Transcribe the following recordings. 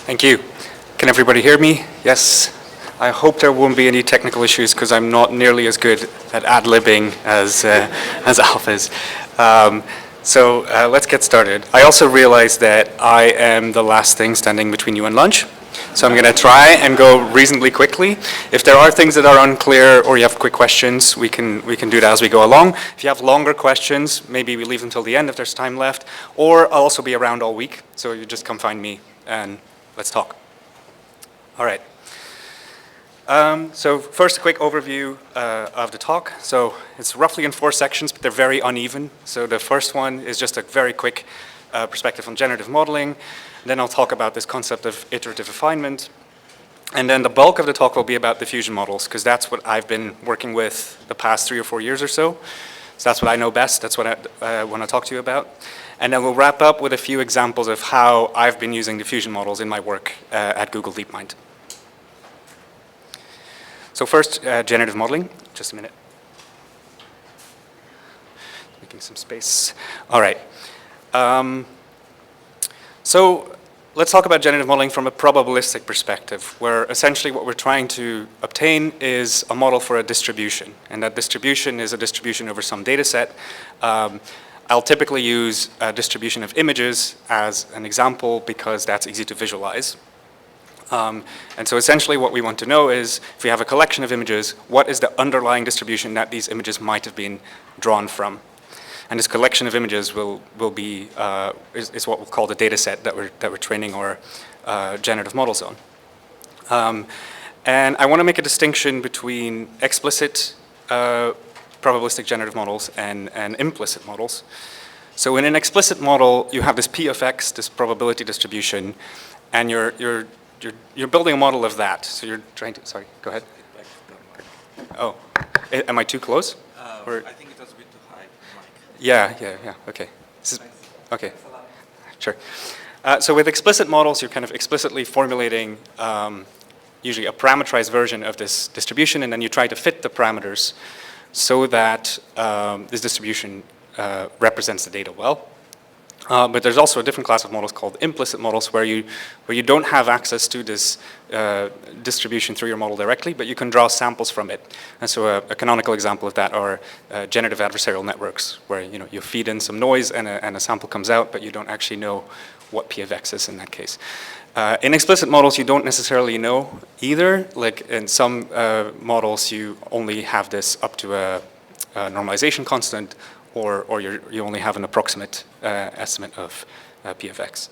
Thank you. Can everybody hear me? Yes. I hope there won't be any technical issues because I'm not nearly as good at ad-libbing as Alf is. So let's get started. I also realize that I am the last thing standing between you and lunch. So I'm going to try and go reasonably quickly. If there are things that are unclear or you have quick questions, we can do that as we go along. If you have longer questions, maybe we leave them till the end if there's time left. Or I'll also be around all week, so you just come find me and let's talk. All right. So first, a quick overview of the talk. So it's roughly in 4 sections, but they're very uneven. So the first one is just a very quick perspective on generative modeling. Then I'll talk about this concept of iterative refinement. And then the bulk of the talk will be about diffusion models, because that's what I've been working with the past 3 or 4 years or so. So that's what I know best. That's what I want to talk to you about. And then we'll wrap up with a few examples of how I've been using diffusion models in my work at Google DeepMind. So first, generative modeling. Just a minute. Making some space. All right. So let's talk about generative modeling from a probabilistic perspective, where essentially what we're trying to obtain is a model for a distribution. And that distribution is a distribution over some data set. I'll typically use a distribution of images as an example because that's easy to visualize. And so essentially what we want to know is, if we have a collection of images, what is the underlying distribution that these images might have been drawn from? And this collection of images will be is what we'll call the data set that we're training our generative models on. And I want to make a distinction between explicit probabilistic generative models and implicit models. So in an explicit model, you have this P of X, this probability distribution, and you're building a model of that. So you're trying to, sorry, go ahead. Oh, am I too close? I think it was a bit too high. Yeah, okay. Okay, sure. So with explicit models, you're kind of explicitly formulating usually a parameterized version of this distribution, and then you try to fit the parameters so that this distribution represents the data well. But there's also a different class of models called implicit models where you don't have access to this distribution through your model directly, but you can draw samples from it. And so a canonical example of that are generative adversarial networks, where you feed in some noise and a sample comes out, but you don't actually know what P of X is in that case. In explicit models, you don't necessarily know either. Like in some models, you only have this up to a normalization constant, or you only have an approximate estimate of P of X.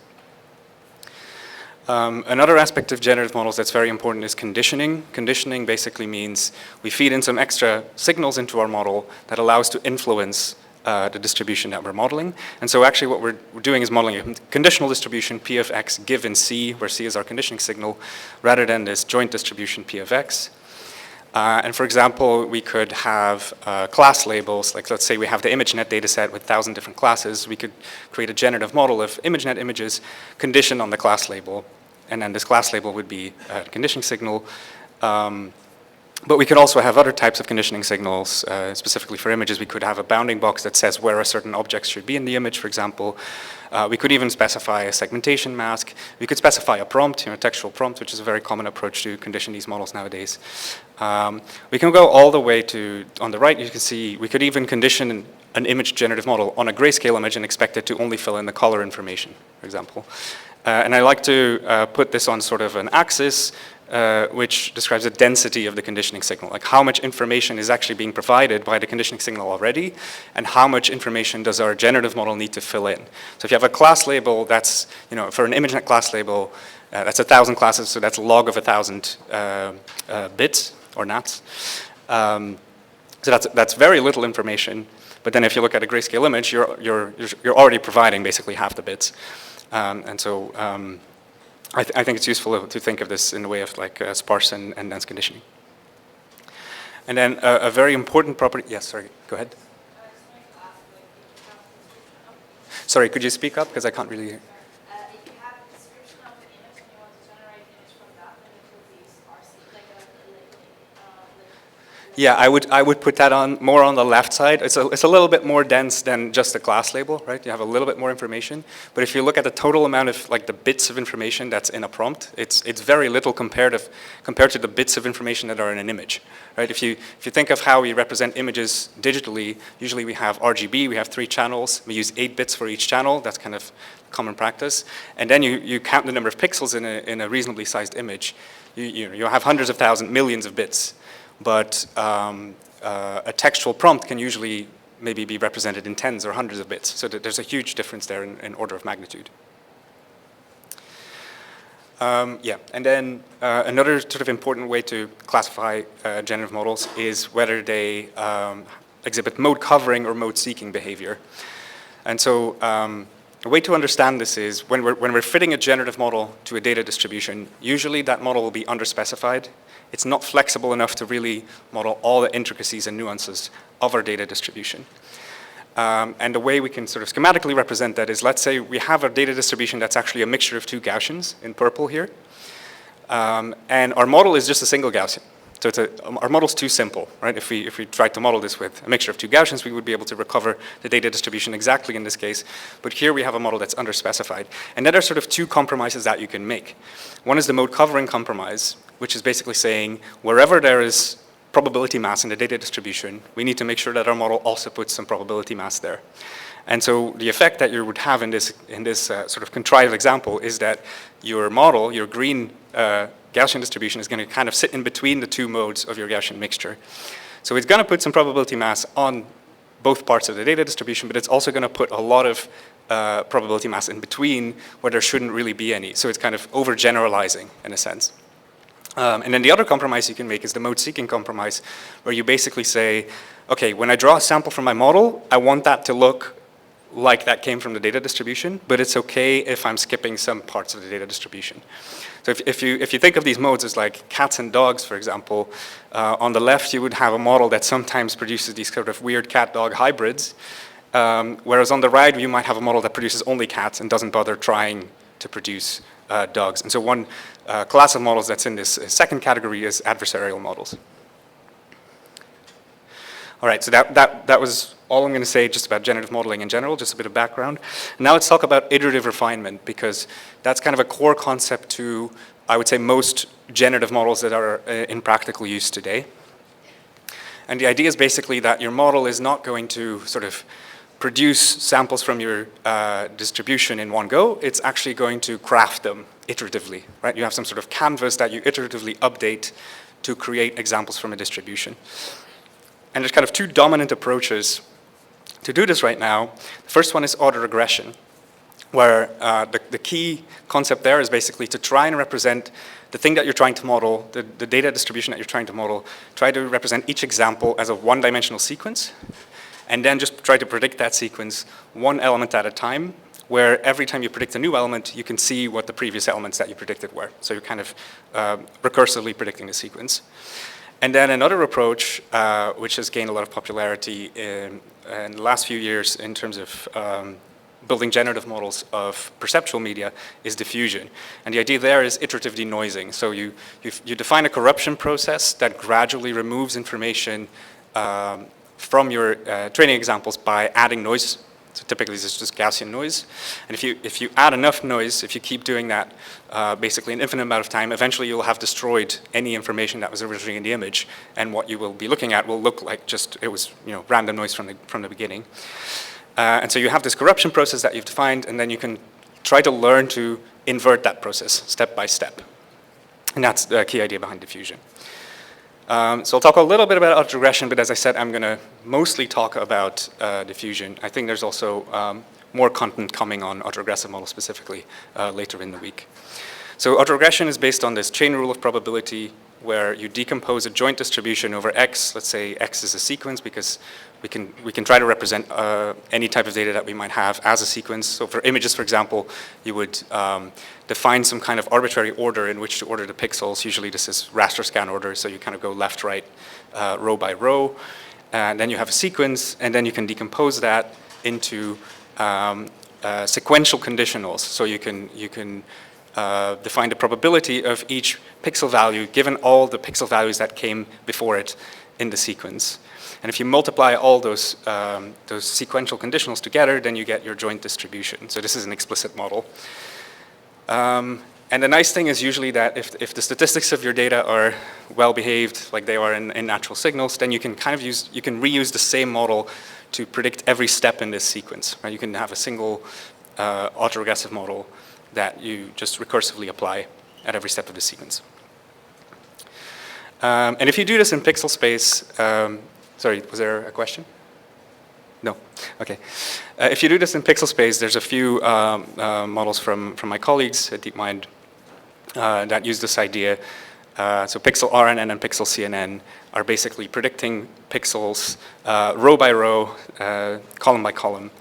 Another aspect of generative models that's very important is conditioning. Conditioning basically means we feed in some extra signals into our model that allows to influence the distribution that we're modeling. And so actually what we're doing is modeling a conditional distribution, P of X given C, where C is our conditioning signal, rather than this joint distribution, P of X. And for example, we could have class labels, like let's say we have the ImageNet data set with 1,000 different classes. We could create a generative model of ImageNet images conditioned on the class label. And then this class label would be a conditioning signal. But we could also have other types of conditioning signals. Specifically for images, we could have a bounding box that says where a certain object should be in the image, for example. We could even specify a segmentation mask. We could specify a prompt, a textual prompt, which is a very common approach to condition these models nowadays. We can go all the way to, on the right, you can see, we could even condition an image generative model on a grayscale image and expect it to only fill in the color information, for example. And I like to put this on sort of an axis, which describes the density of the conditioning signal, like how much information is actually being provided by the conditioning signal already, and how much information does our generative model need to fill in. So if you have a class label that's, for an ImageNet class label, that's 1,000 classes, so that's log of 1,000 bits or nats. So that's very little information. But then if you look at a grayscale image, you're already providing basically half the bits. And so I think it's useful to think of this in the way of like sparse and dense conditioning. And then a very important property, yes, sorry, go ahead. Sorry, could you speak up, because I can't really hear. If you have a description of an image and you want to generate an image from that, then it will be sparse, like Yeah, I would put that on more on the left side. It's a little bit more dense than just a class label, right? You have a little bit more information. But if you look at the total amount of like the bits of information that's in a prompt, it's very little compared to the bits of information that are in an image, right? If you think of how we represent images digitally, usually we have RGB, we have 3 channels, we use 8 bits for each channel. That's kind of common practice. And then you count the number of pixels in a reasonably sized image. You have hundreds of thousands, millions of bits. But a textual prompt can usually maybe be represented in tens or hundreds of bits. So there's a huge difference there in order of magnitude. Yeah, and then another sort of important way to classify generative models is whether they exhibit mode covering or mode seeking behavior. And so a way to understand this is when we're fitting a generative model to a data distribution, usually that model will be underspecified. It's not flexible enough to really model all the intricacies and nuances of our data distribution. And the way we can sort of schematically represent that is, let's say we have a data distribution that's actually a mixture of 2 Gaussians in purple here. And our model is just a single Gaussian. So our model's too simple, right? If we tried to model this with a mixture of 2 Gaussians, we would be able to recover the data distribution exactly in this case. But here we have a model that's underspecified. And there are sort of 2 compromises that you can make. One is the mode covering compromise, which is basically saying wherever there is probability mass in the data distribution, we need to make sure that our model also puts some probability mass there. And so the effect that you would have in this sort of contrived example is that your model, your green Gaussian distribution, is going to kind of sit in between the 2 modes of your Gaussian mixture. So it's going to put some probability mass on both parts of the data distribution, but it's also going to put a lot of probability mass in between where there shouldn't really be any. So it's kind of overgeneralizing in a sense. And then the other compromise you can make is the mode seeking compromise, where you basically say, okay, when I draw a sample from my model, I want that to look like that came from the data distribution, but it's okay if I'm skipping some parts of the data distribution. So if you think of these modes as like cats and dogs, for example, on the left you would have a model that sometimes produces these sort of weird cat-dog hybrids, whereas on the right you might have a model that produces only cats and doesn't bother trying to produce dogs. And so one class of models that's in this second category is adversarial models. All right, so that was all I'm going to say just about generative modeling in general, just a bit of background. Now let's talk about iterative refinement, because that's kind of a core concept to, I would say, most generative models that are in practical use today. And the idea is basically that your model is not going to sort of produce samples from your distribution in one go. It's actually going to craft them iteratively, right? You have some sort of canvas that you iteratively update to create examples from a distribution. And there's kind of 2 dominant approaches to do this right now. The first one is autoregression, where the key concept there is basically to try and represent the thing that you're trying to model, the data distribution that you're trying to model, try to represent each example as a one-dimensional sequence, and then just try to predict that sequence one element at a time, where every time you predict a new element, you can see what the previous elements that you predicted were. So you're kind of recursively predicting the sequence. And then another approach, which has gained a lot of popularity in the last few years in terms of building generative models of perceptual media, is diffusion. And the idea there is iterative denoising. So you define a corruption process that gradually removes information from your training examples by adding noise. So typically this is just Gaussian noise. And if you add enough noise, if you keep doing that basically an infinite amount of time, eventually you'll have destroyed any information that was originally in the image, and what you will be looking at will look like just it was random noise from the beginning. And so you have this corruption process that you've defined, and then you can try to learn to invert that process step by step. And that's the key idea behind diffusion. So I'll talk a little bit about autoregression, but as I said, I'm going to mostly talk about diffusion. I think there's also more content coming on autoregressive models specifically later in the week. So autoregression is based on this chain rule of probability, where you decompose a joint distribution over X. Let's say X is a sequence, because we can try to represent any type of data that we might have as a sequence. So for images, for example, you would define some kind of arbitrary order in which to order the pixels. Usually this is raster scan order, so you kind of go left, right, row by row. And then you have a sequence, and then you can decompose that into sequential conditionals. So you can define the probability of each pixel value given all the pixel values that came before it in the sequence. And if you multiply all those sequential conditionals together, then you get your joint distribution. So this is an explicit model. And the nice thing is usually that if the statistics of your data are well behaved, like they are in natural signals, then you can reuse the same model to predict every step in this sequence. Right? You can have a single autoregressive model that you just recursively apply at every step of the sequence. And if you do this in pixel space, sorry, was there a question? No, okay. If you do this in pixel space, there's a few models from my colleagues at DeepMind that use this idea. So pixel RNN and pixel CNN are basically predicting pixels row by row, column by column,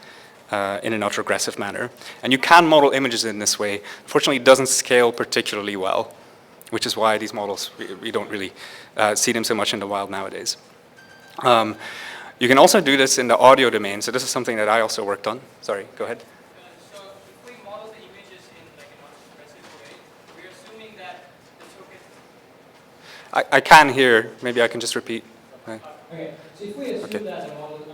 in an autoregressive manner. And you can model images in this way. Unfortunately, it doesn't scale particularly well, which is why these models, we don't really see them so much in the wild nowadays. You can also do this in the audio domain. So this is something that I also worked on. Sorry, go ahead. So if we model the images in like an autoregressive way, we're assuming that the token... I can hear. Maybe I can just repeat. Okay, so if we assume that the model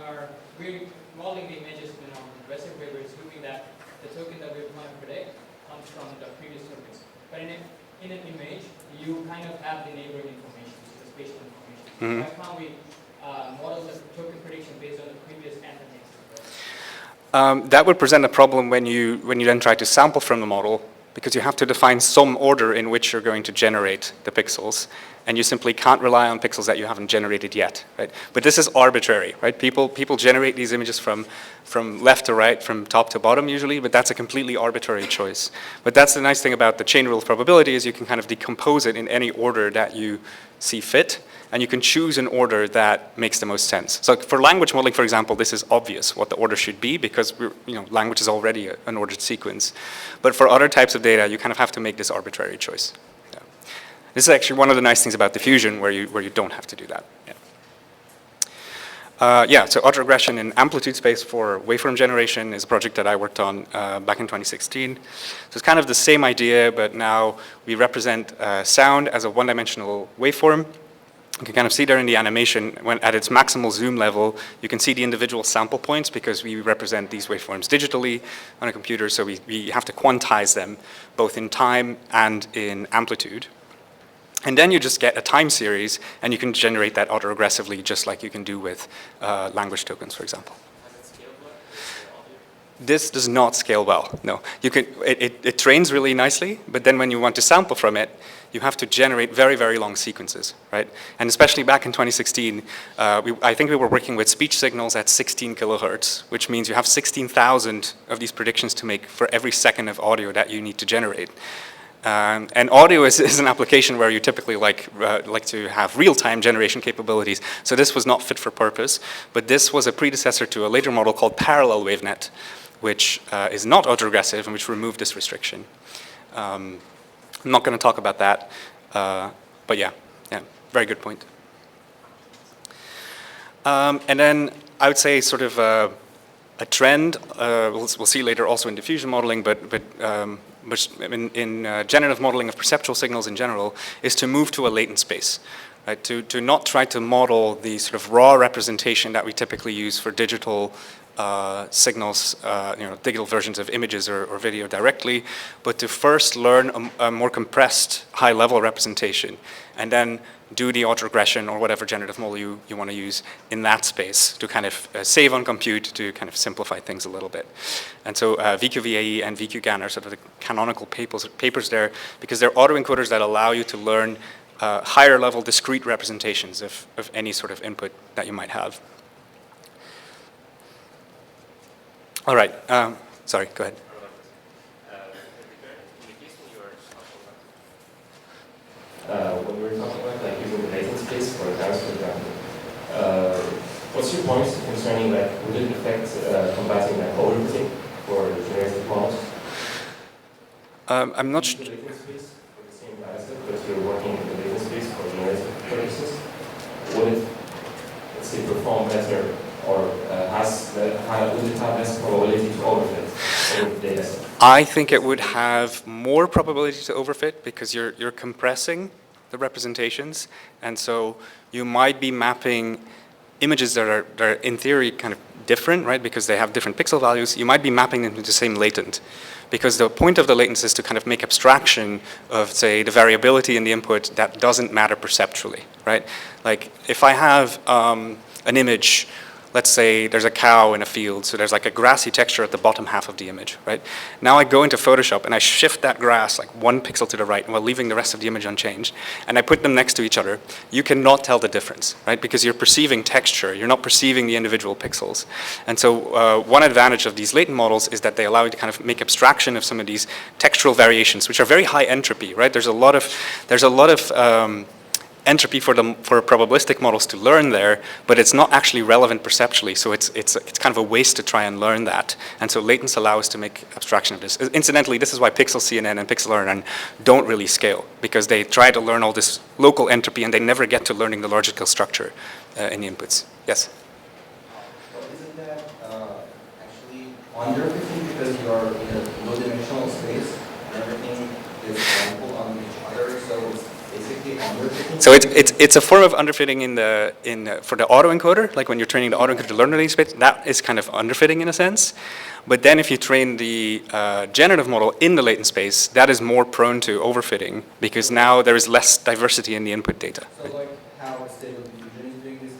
we're modeling the images in an autoregressive way, we're assuming that the token that we're trying to predict comes from the previous tokens. But in an image, you kind of have the neighboring information, so the spatial information. Mm-hmm. Why can't we model the token prediction based on the previous and the next? That would present a problem when you then try to sample from the model, because you have to define some order in which you're going to generate the pixels, and you simply can't rely on pixels that you haven't generated yet, right? But this is arbitrary, right? People generate these images from left to right, from top to bottom usually, but that's a completely arbitrary choice. But that's the nice thing about the chain rule of probability, is you can kind of decompose it in any order that you see fit, and you can choose an order that makes the most sense. So for language modeling, for example, this is obvious what the order should be, because language is already an ordered sequence. But for other types of data, you kind of have to make this arbitrary choice. Yeah. This is actually one of the nice things about diffusion, where you don't have to do that. Yeah. So autoregression in amplitude space for waveform generation is a project that I worked on back in 2016. So it's kind of the same idea, but now we represent sound as a one-dimensional waveform. You can kind of see there in the animation, when at its maximal zoom level, you can see the individual sample points, because we represent these waveforms digitally on a computer, so we have to quantize them both in time and in amplitude. And then you just get a time series, and you can generate that autoregressively, just like you can do with language tokens, for example. This does not scale well, no. It trains really nicely, but then when you want to sample from it, you have to generate very, very long sequences, right? And especially back in 2016, I think we were working with speech signals at 16 kilohertz, which means you have 16,000 of these predictions to make for every second of audio that you need to generate. And audio is an application where you typically like to have real-time generation capabilities. So this was not fit for purpose, but this was a predecessor to a later model called parallel wavenet, which is not autoregressive and which removed this restriction. I'm not going to talk about that, but yeah, very good point. And then I would say sort of a trend, we'll see later also in diffusion modeling, but in generative modeling of perceptual signals in general, is to move to a latent space. Right? To not try to model the sort of raw representation that we typically use for digital signals, digital versions of images or video directly, but to first learn a more compressed high-level representation, and then do the autoregression or whatever generative model you want to use in that space to kind of save on compute, to kind of simplify things a little bit. And so VQVAE and VQGAN are sort of the canonical papers there, because they're autoencoders that allow you to learn higher level discrete representations of any sort of input that you might have. All right, sorry, go ahead. When we were talking about like using the latent space for dance, for example, what's your point concerning like would it affect combating like overfitting for the generative models? I'm not sure. The latent space for the same dataset, but you're working in the latent space for generative purposes. Would it, let's say, perform better, or would it have less probability to overfit over the dataset? I think it would have more probability to overfit, because you're compressing the representations. And so you might be mapping images that are in theory kind of different, right, because they have different pixel values. You might be mapping them to the same latent, because the point of the latency is to kind of make abstraction of, say, the variability in the input that doesn't matter perceptually, right? Like if I have an image, let's say there's a cow in a field, so there's like a grassy texture at the bottom half of the image, right? Now I go into Photoshop and I shift that grass like 1 pixel to the right while leaving the rest of the image unchanged, and I put them next to each other. You cannot tell the difference, right? Because you're perceiving texture, you're not perceiving the individual pixels. And so one advantage of these latent models is that they allow you to kind of make abstraction of some of these textural variations, which are very high entropy, right? There's a lot of entropy for probabilistic models to learn there, but it's not actually relevant perceptually, so it's kind of a waste to try and learn that. And so latents allow us to make abstraction of this. Incidentally, this is why pixel CNN and pixel RNN don't really scale, because they try to learn all this local entropy and they never get to learning the logical structure in the inputs. Yes? Well, isn't that actually underfitting because you are in a low-dimensional space and everything is equal on each other, so it's basically underfitting? So it's a form of underfitting for the autoencoder, like when you're training the autoencoder to learn the latent space, that is kind of underfitting in a sense. But then if you train the generative model in the latent space, that is more prone to overfitting because now there is less diversity in the input data. So like how stable diffusion is doing this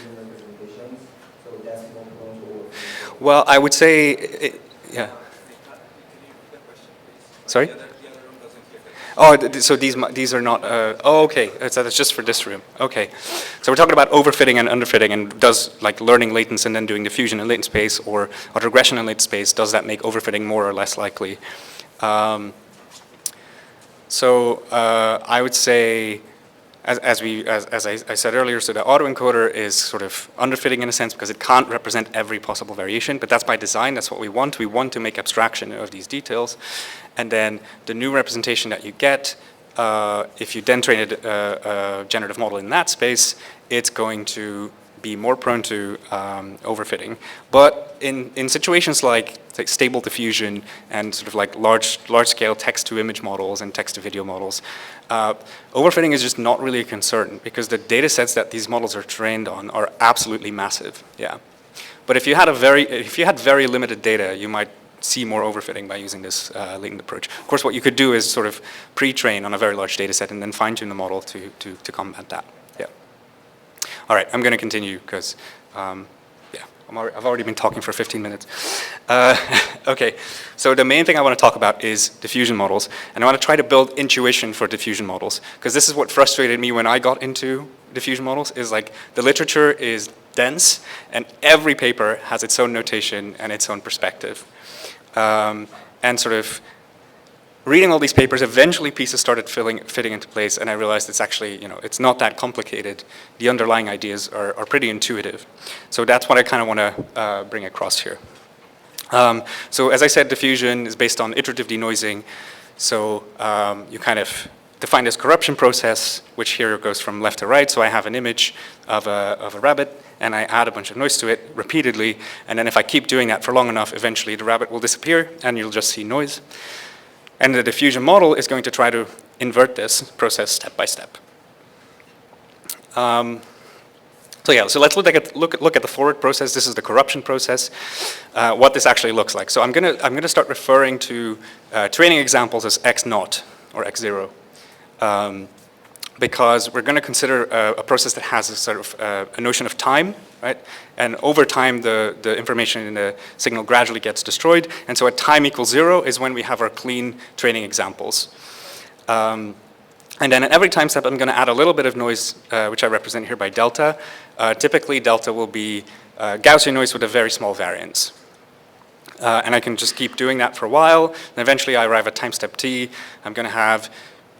in the representations, so that's more prone to overfitting. Well, I would say, yeah. Sorry? Oh, so these are not, oh, okay, so that's just for this room. Okay, so we're talking about overfitting and underfitting, and does like learning latents and then doing diffusion in latent space or regression in latent space, does that make overfitting more or less likely? I would say, as I said earlier, so the autoencoder is sort of underfitting in a sense because it can't represent every possible variation, but that's by design, that's what we want. We want to make abstraction of these details. And then the new representation that you get, if you then train a generative model in that space, it's going to be more prone to overfitting. But in situations like stable diffusion and sort of like large-scale text-to-image models and text-to-video models, overfitting is just not really a concern because the data sets that these models are trained on are absolutely massive. Yeah, but if you had very limited data, you might see more overfitting by using this latent approach. Of course, what you could do is sort of pre-train on a very large data set and then fine-tune the model to combat that. Yeah. All right, I'm going to continue because, I've already been talking for 15 minutes. Okay, so the main thing I want to talk about is diffusion models, and I want to try to build intuition for diffusion models, because this is what frustrated me when I got into diffusion models, is like the literature is dense, and every paper has its own notation and its own perspective. And sort of reading all these papers, eventually pieces started fitting into place, and I realized it's actually, it's not that complicated. The underlying ideas are pretty intuitive. So that's what I kind of want to bring across here. So as I said, diffusion is based on iterative denoising. So you kind of define this corruption process, which here goes from left to right. So I have an image of a rabbit, and I add a bunch of noise to it repeatedly. And then if I keep doing that for long enough, eventually the rabbit will disappear, and you'll just see noise. And the diffusion model is going to try to invert this process step by step. So let's look at the forward process. This is the corruption process. What this actually looks like. So I'm gonna start referring to training examples as x0 or x0. Because we're going to consider a process that has a sort of a notion of time, right? And over time, the information in the signal gradually gets destroyed. And so at time equals 0 is when we have our clean training examples. And then at every time step, I'm going to add a little bit of noise, which I represent here by delta. Typically, delta will be Gaussian noise with a very small variance. And I can just keep doing that for a while. And eventually, I arrive at time step t. I'm going to have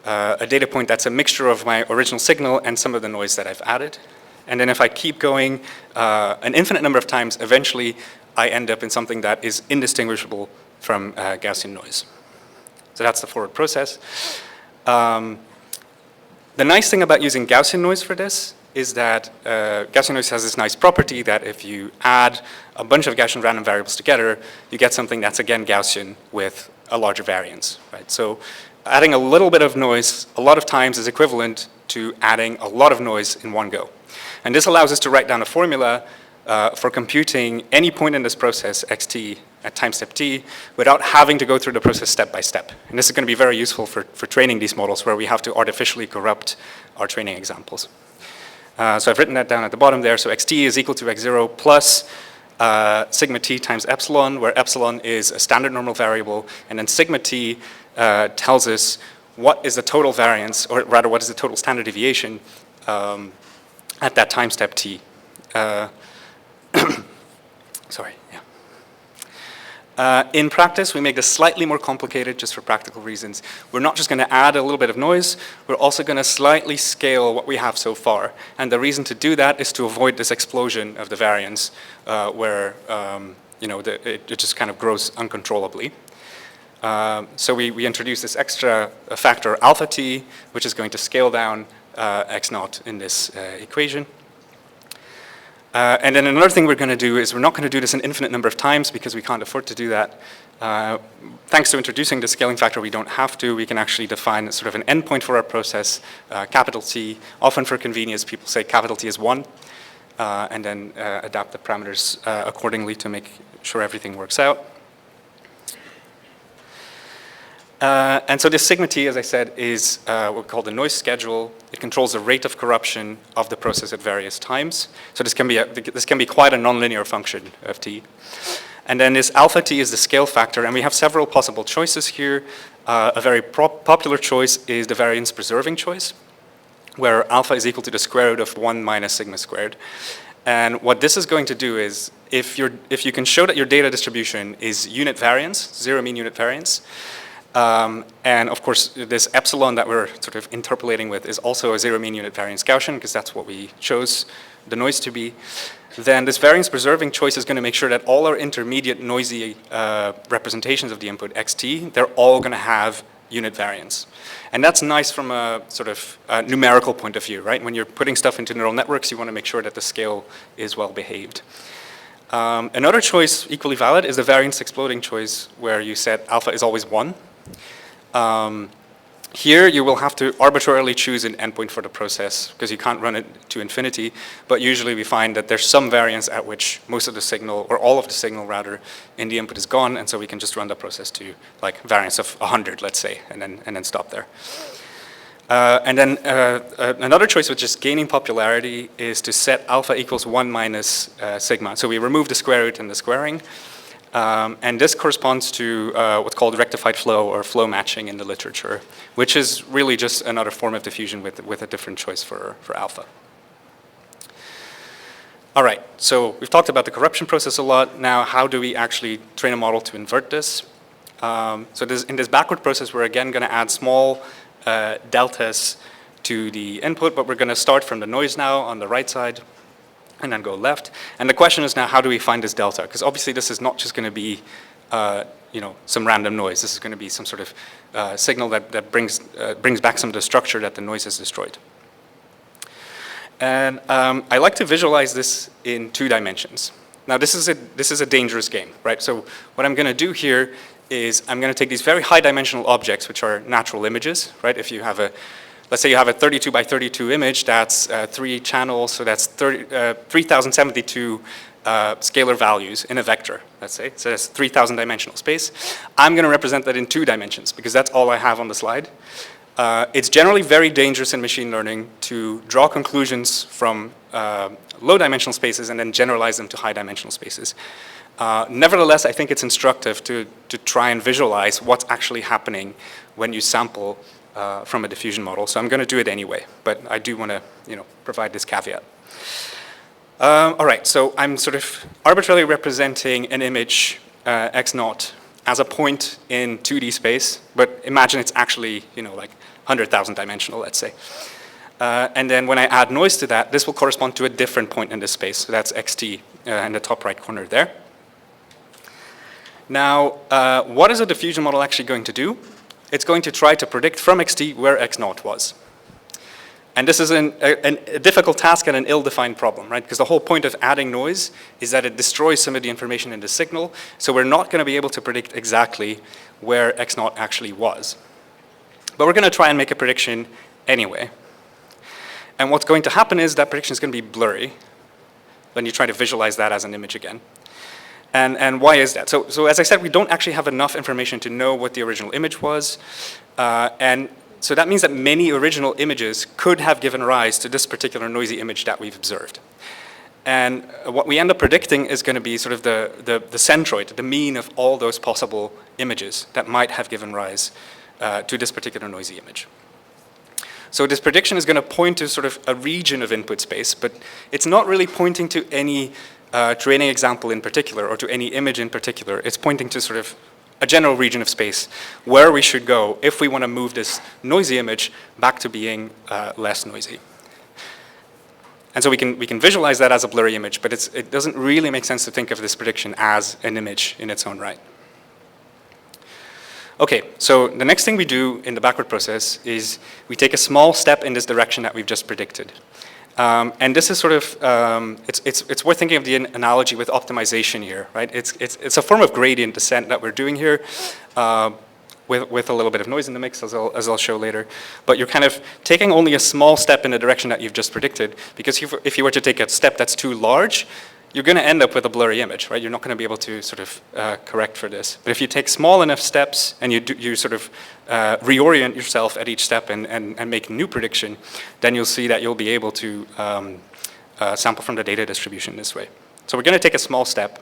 a data point that's a mixture of my original signal and some of the noise that I've added. And then if I keep going an infinite number of times, eventually I end up in something that is indistinguishable from Gaussian noise. So that's the forward process. The nice thing about using Gaussian noise for this is that Gaussian noise has this nice property that if you add a bunch of Gaussian random variables together, you get something that's again Gaussian with a larger variance, right? So adding a little bit of noise a lot of times is equivalent to adding a lot of noise in one go. And this allows us to write down a formula for computing any point in this process, xt, at time step t, without having to go through the process step by step. And this is going to be very useful for training these models where we have to artificially corrupt our training examples. So I've written that down at the bottom there. So xt is equal to x0 plus sigma t times epsilon, where epsilon is a standard normal variable, and then sigma t tells us what is the total variance, or rather what is the total standard deviation at that time step t. Sorry, yeah. In practice, we make this slightly more complicated just for practical reasons. We're not just going to add a little bit of noise, we're also going to slightly scale what we have so far. And the reason to do that is to avoid this explosion of the variance where it just kind of grows uncontrollably. So we introduce this extra factor alpha t, which is going to scale down x naught in this equation. And then another thing we're going to do is we're not going to do this an infinite number of times because we can't afford to do that. Thanks to introducing the scaling factor, we don't have to. We can actually define sort of an endpoint for our process, capital T. Often for convenience, people say capital T is 1, and then adapt the parameters accordingly to make sure everything works out. And so this sigma t, as I said, is what we call the noise schedule. It controls the rate of corruption of the process at various times. So this can be quite a nonlinear function of t. And then this alpha t is the scale factor, and we have several possible choices here. A very popular choice is the variance preserving choice, where alpha is equal to the square root of 1 minus sigma squared. And what this is going to do is, if you can show that your data distribution is unit variance, zero mean unit variance, and of course, this epsilon that we're sort of interpolating with is also a zero mean unit variance Gaussian, because that's what we chose the noise to be. Then this variance preserving choice is going to make sure that all our intermediate noisy representations of the input xt, they're all going to have unit variance. And that's nice from a sort of numerical point of view, right? When you're putting stuff into neural networks, you want to make sure that the scale is well behaved. Another choice equally valid is the variance exploding choice, where you set alpha is always 1. Here you will have to arbitrarily choose an endpoint for the process because you can't run it to infinity, but usually we find that there's some variance at which most of the signal, or all of the signal rather, in the input is gone, and so we can just run the process to like variance of 100, let's say, and then stop there. And then another choice which is gaining popularity is to set alpha equals 1 minus sigma. So we remove the square root and the squaring. And this corresponds to what's called rectified flow or flow matching in the literature, which is really just another form of diffusion with a different choice for alpha. All right, so we've talked about the corruption process a lot. Now, how do we actually train a model to invert this? In this backward process, we're again going to add small deltas to the input, but we're going to start from the noise now on the right side, and then go left. And the question is now, how do we find this delta? Because obviously this is not just going to be some random noise. This is going to be some sort of signal that brings back some of the structure that the noise has destroyed. And I like to visualize this in 2 dimensions. Now this is a dangerous game, right? So what I'm going to do here is I'm going to take these very high dimensional objects, which are natural images, right? If you have let's say you have a 32 by 32 image, that's 3 channels, so that's 3072 scalar values in a vector, let's say. So that's 3,000 dimensional space. I'm going to represent that in 2 dimensions because that's all I have on the slide. It's generally very dangerous in machine learning to draw conclusions from low dimensional spaces and then generalize them to high dimensional spaces. Nevertheless, I think it's instructive to try and visualize what's actually happening when you sample from a diffusion model. So I'm going to do it anyway, but I do want to provide this caveat. All right, so I'm sort of arbitrarily representing an image x naught as a point in 2D space, but imagine it's actually like 100,000 dimensional, let's say. And then when I add noise to that, this will correspond to a different point in this space. So that's xt in the top right corner there. Now, what is a diffusion model actually going to do? It's going to try to predict from xt where x naught was. And this is a difficult task and an ill-defined problem, right? Because the whole point of adding noise is that it destroys some of the information in the signal, so we're not going to be able to predict exactly where x naught actually was. But we're going to try and make a prediction anyway. And what's going to happen is that prediction is going to be blurry when you try to visualize that as an image again. And why is that? So as I said, we don't actually have enough information to know what the original image was. And so that means that many original images could have given rise to this particular noisy image that we've observed. And what we end up predicting is going to be sort of the centroid, the mean of all those possible images that might have given rise to this particular noisy image. So this prediction is going to point to sort of a region of input space, but it's not really pointing to any training example in particular or to any image in particular. It's pointing to sort of a general region of space where we should go if we want to move this noisy image back to being less noisy. And so we can visualize that as a blurry image, but it doesn't really make sense to think of this prediction as an image in its own right. Okay, so the next thing we do in the backward process is we take a small step in this direction that we've just predicted. And this is sort of, it's worth thinking of the analogy with optimization here, right? It's a form of gradient descent that we're doing here with a little bit of noise in the mix, as I'll show later. But you're kind of taking only a small step in the direction that you've just predicted, because if you were to take a step that's too large, you're going to end up with a blurry image, right? You're not going to be able to sort of correct for this. But if you take small enough steps and you sort of reorient yourself at each step and make a new prediction, then you'll see that you'll be able to sample from the data distribution this way. So we're going to take a small step.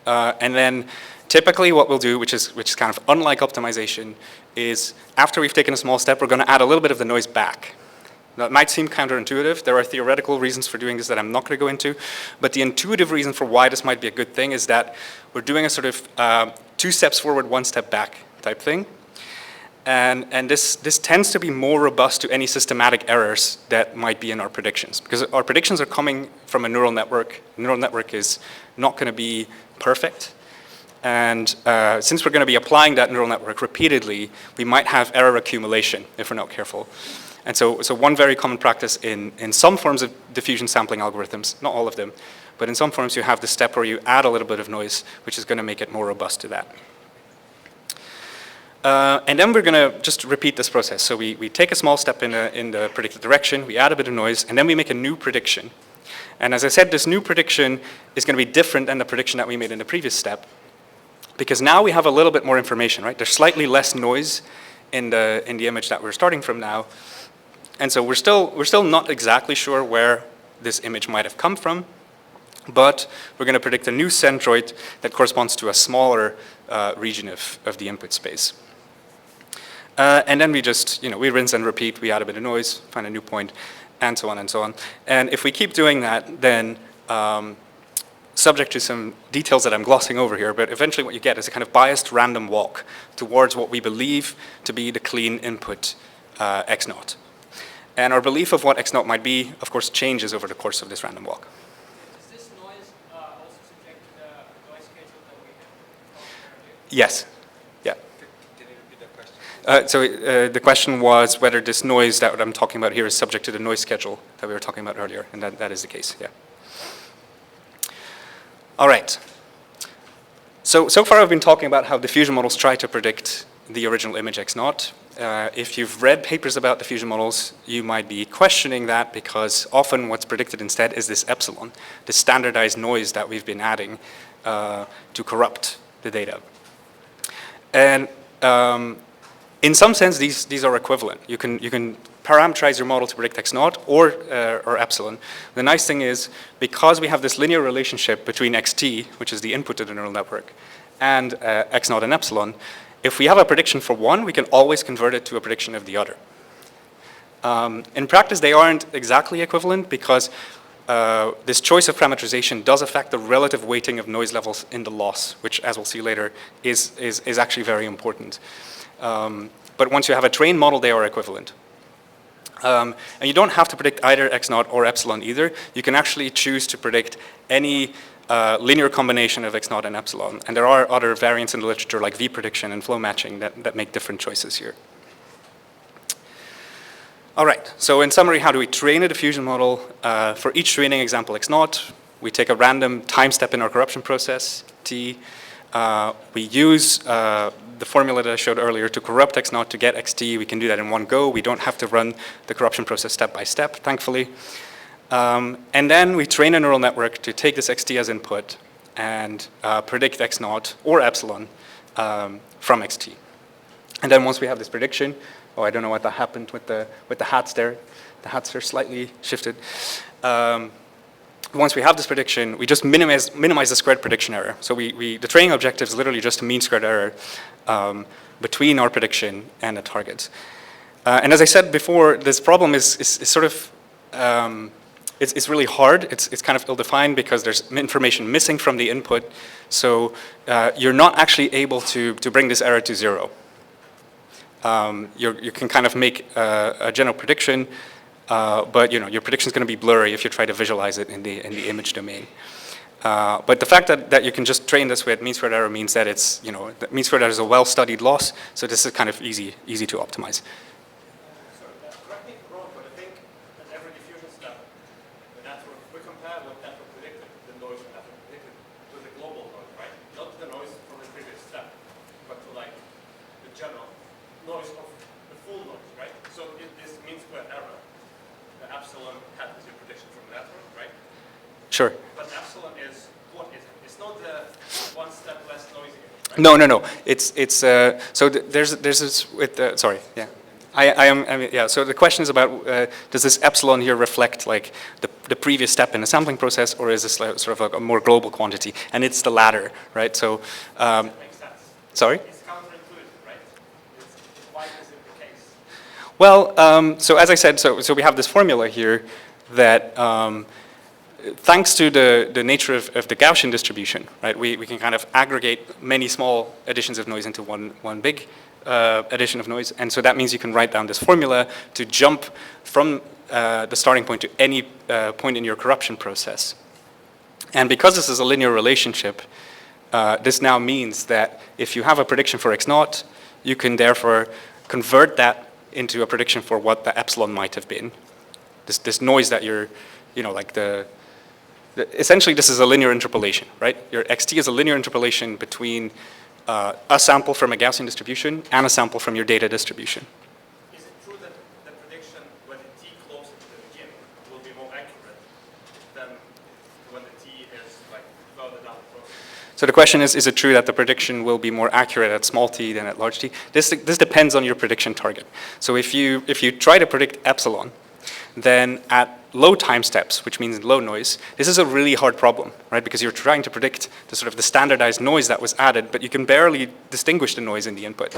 And then typically what we'll do, which is kind of unlike optimization, is after we've taken a small step, we're going to add a little bit of the noise back. Now, it might seem counterintuitive. There are theoretical reasons for doing this that I'm not going to go into. But the intuitive reason for why this might be a good thing is that we're doing a sort of 2 steps forward, 1 step back type thing. And this tends to be more robust to any systematic errors that might be in our predictions. Because our predictions are coming from a neural network. The neural network is not going to be perfect. And since we're going to be applying that neural network repeatedly, we might have error accumulation if we're not careful. And so one very common practice in some forms of diffusion sampling algorithms, not all of them, but in some forms you have the step where you add a little bit of noise, which is going to make it more robust to that. And then we're going to just repeat this process. So we take a small step in the predicted direction, we add a bit of noise, and then we make a new prediction. And as I said, this new prediction is going to be different than the prediction that we made in the previous step, because now we have a little bit more information, right? There's slightly less noise in the image that we're starting from now. And so we're still not exactly sure where this image might have come from, but we're going to predict a new centroid that corresponds to a smaller region of the input space. And then we just, we rinse and repeat, we add a bit of noise, find a new point, and so on and so on. And if we keep doing that, then subject to some details that I'm glossing over here, but eventually what you get is a kind of biased random walk towards what we believe to be the clean input x0. And our belief of what x0 might be, of course, changes over the course of this random walk. Is this noise also subject to the noise schedule that we have talked earlier? Yes. Yeah. Can you repeat that question? So the question was whether this noise that I'm talking about here is subject to the noise schedule that we were talking about earlier, and that is the case, yeah. All right. So far I've been talking about how diffusion models try to predict the original image x0. If you've read papers about diffusion models, you might be questioning that because often what's predicted instead is this epsilon, the standardized noise that we've been adding to corrupt the data. And in some sense, these are equivalent. You can parameterize your model to predict x0 or epsilon. The nice thing is, because we have this linear relationship between xt, which is the input to the neural network, and x0 and epsilon, if we have a prediction for one, we can always convert it to a prediction of the other. In practice, they aren't exactly equivalent because this choice of parameterization does affect the relative weighting of noise levels in the loss, which, as we'll see later, is actually very important. But once you have a trained model, they are equivalent. And you don't have to predict either x0 or epsilon either. You can actually choose to predict any linear combination of x0 and epsilon. And there are other variants in the literature like v-prediction and flow matching that make different choices here. All right, so in summary, how do we train a diffusion model? For each training example x0, we take a random time step in our corruption process, t. We use the formula that I showed earlier to corrupt x0 to get xt, we can do that in one go. We don't have to run the corruption process step by step, thankfully. And then we train a neural network to take this xt as input and predict x0 or epsilon from xt. And then once we have this prediction, oh, I don't know what that happened with the hats there. The hats are slightly shifted. Once we have this prediction, we just minimize the squared prediction error. So the training objective is literally just a mean squared error between our prediction and the target. And as I said before, this problem is sort of, it's really hard. It's kind of ill-defined because there's information missing from the input. So you're not actually able to bring this error to 0. You can kind of make a general prediction, but your prediction is going to be blurry if you try to visualize it in the image domain. But the fact that you can just train this with mean squared error means that it's that mean squared error is a well-studied loss. So this is kind of easy to optimize. Sorry, correct me if I'm wrong, but I think at every diffusion step, the network we compare what network predicted, the noise the network predicted, with the global noise, right? Not the noise from the previous step, but to like the general noise of the full noise, right? So this mean squared error, the epsilon hat is your prediction from the network, right? Sure. But epsilon is, what is it? It's not the one step less noisy, right? No. It's so there's this with sorry, yeah. Yeah, so the question is about does this epsilon here reflect like the previous step in the sampling process, or is this like, sort of a more global quantity? And it's the latter, right? So, That makes sense. Sorry? It's counterintuitive, right? Why is it the case? Well, so as I said, so we have this formula here that thanks to the nature of the Gaussian distribution, right? We can kind of aggregate many small additions of noise into one big addition of noise, and so that means you can write down this formula to jump from the starting point to any point in your corruption process. And because this is a linear relationship, this now means that if you have a prediction for x0, you can therefore convert that into a prediction for what the epsilon might have been. This noise that you're, like essentially this is a linear interpolation, right? Your xt is a linear interpolation between a sample from a Gaussian distribution and a sample from your data distribution. Is it true that the prediction when the t closer to the beginning will be more accurate than when the t is like further down the process? So the question is it true that the prediction will be more accurate at small t than at large t? This depends on your prediction target. So if you try to predict epsilon, then at low time steps, which means low noise, this is a really hard problem, right? Because you're trying to predict the sort of the standardized noise that was added, but you can barely distinguish the noise in the input.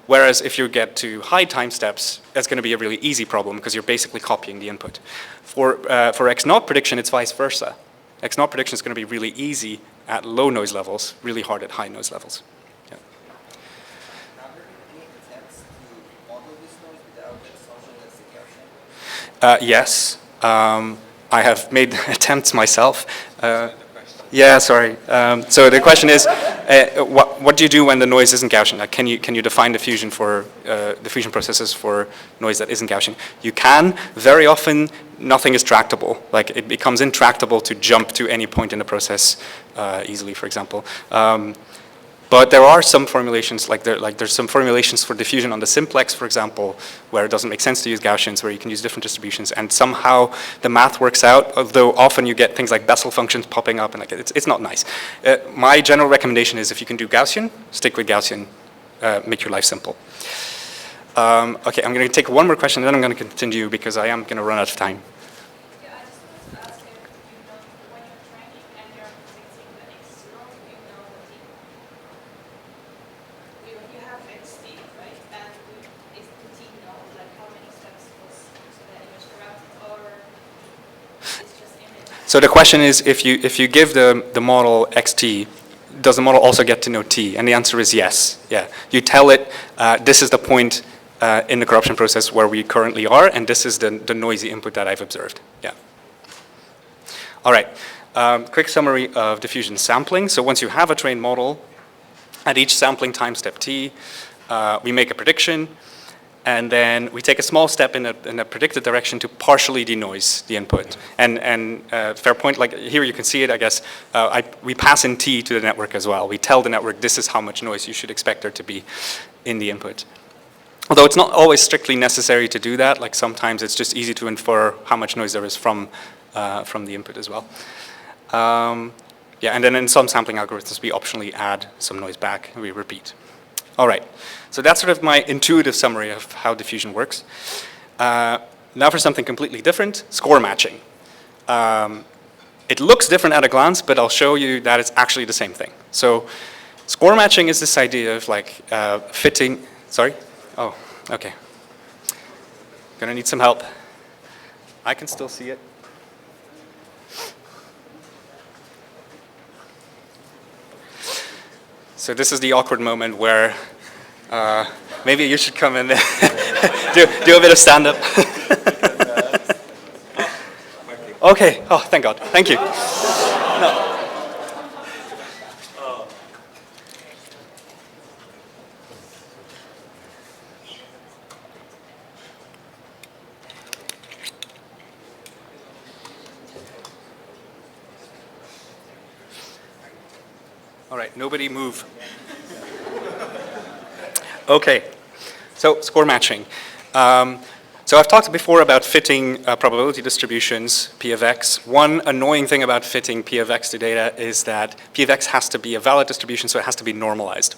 Whereas if you get to high time steps, that's going to be a really easy problem because you're basically copying the input. For x0 prediction, it's vice versa. x0 prediction is going to be really easy at low noise levels, really hard at high noise levels. Yeah. Are there any attempts to model this noise without the assumption that's the Gaussian? Yes, I have made attempts myself. Yeah, sorry. So the question is, what do you do when the noise isn't Gaussian? Like, can you define diffusion for diffusion processes for noise that isn't Gaussian? You can. Very often, nothing is tractable. Like it becomes intractable to jump to any point in the process easily, for example. But there are some formulations, there's some formulations for diffusion on the simplex, for example, where it doesn't make sense to use Gaussians, where you can use different distributions, and somehow the math works out, although often you get things like Bessel functions popping up, and it's not nice. My general recommendation is if you can do Gaussian, stick with Gaussian, make your life simple. Okay, I'm going to take one more question, and then I'm going to continue because I am going to run out of time. Yeah, I just wanted to ask if you know when you're training and you're predicting the x0, you know the t. You have xt, right? And is the t know like how many steps was the image corrupted, or it's just image? So the question is, if you give the model xt, does the model also get to know t? And the answer is yes. Yeah, you tell it this is the point in the corruption process where we currently are, and this is the noisy input that I've observed. Yeah. All right. Quick summary of diffusion sampling. So once you have a trained model, at each sampling time step t, we make a prediction, and then we take a small step in a predicted direction to partially denoise the input. And fair point, like here you can see it, I guess, we pass in T to the network as well. We tell the network this is how much noise you should expect there to be in the input. Although it's not always strictly necessary to do that, like sometimes it's just easy to infer how much noise there is from the input as well. Yeah, and then in some sampling algorithms, we optionally add some noise back and we repeat. All right, so that's sort of my intuitive summary of how diffusion works. Now for something completely different, score matching. It looks different at a glance, but I'll show you that it's actually the same thing. So score matching is this idea of like fitting, sorry? Oh, okay. Gonna need some help. I can still see it. So this is the awkward moment where maybe you should come and do a bit of stand-up. Okay, oh, thank God, thank you. No. All right, nobody move. Okay, so score matching. So I've talked before about fitting probability distributions, P of X. One annoying thing about fitting P of X to data is that P of X has to be a valid distribution, so it has to be normalized.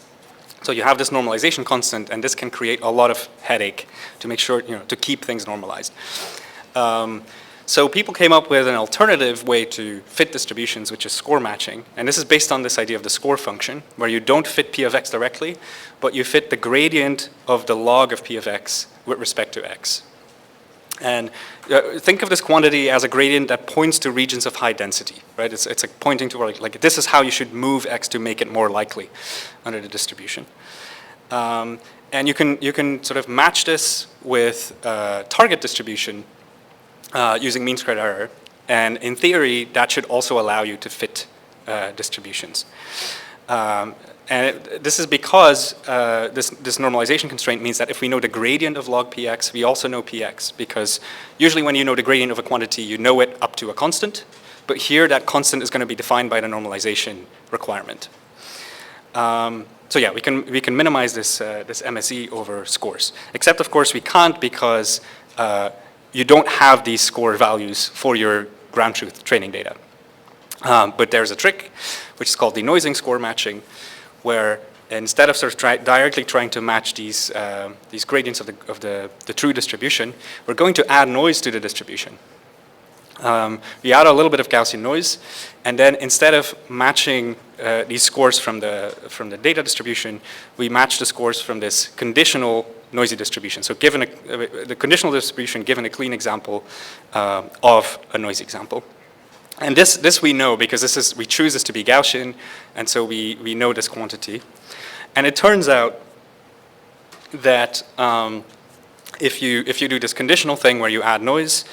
So you have this normalization constant, and this can create a lot of headache to make sure, to keep things normalized. So people came up with an alternative way to fit distributions, which is score matching. And this is based on this idea of the score function, where you don't fit P of X directly, but you fit the gradient of the log of P of X with respect to X. And think of this quantity as a gradient that points to regions of high density, right? It's like pointing to like this is how you should move X to make it more likely under the distribution. And you can sort of match this with target distribution using mean squared error. And in theory, that should also allow you to fit distributions. And this is because this normalization constraint means that if we know the gradient of log px, we also know px. Because usually when you know the gradient of a quantity, you know it up to a constant. But here, that constant is going to be defined by the normalization requirement. So yeah, we can minimize this MSE over scores. Except, of course, we can't because you don't have these score values for your ground truth training data. But there's a trick, which is called denoising score matching, where instead of sort of directly trying to match these gradients of the true distribution, we're going to add noise to the distribution. We add a little bit of Gaussian noise, and then instead of matching these scores from the data distribution, we match the scores from this conditional noisy distribution. So given the conditional distribution, given a clean example of a noisy example. And this we know because we choose this to be Gaussian, and so we know this quantity. And it turns out that if you do this conditional thing where you add noise,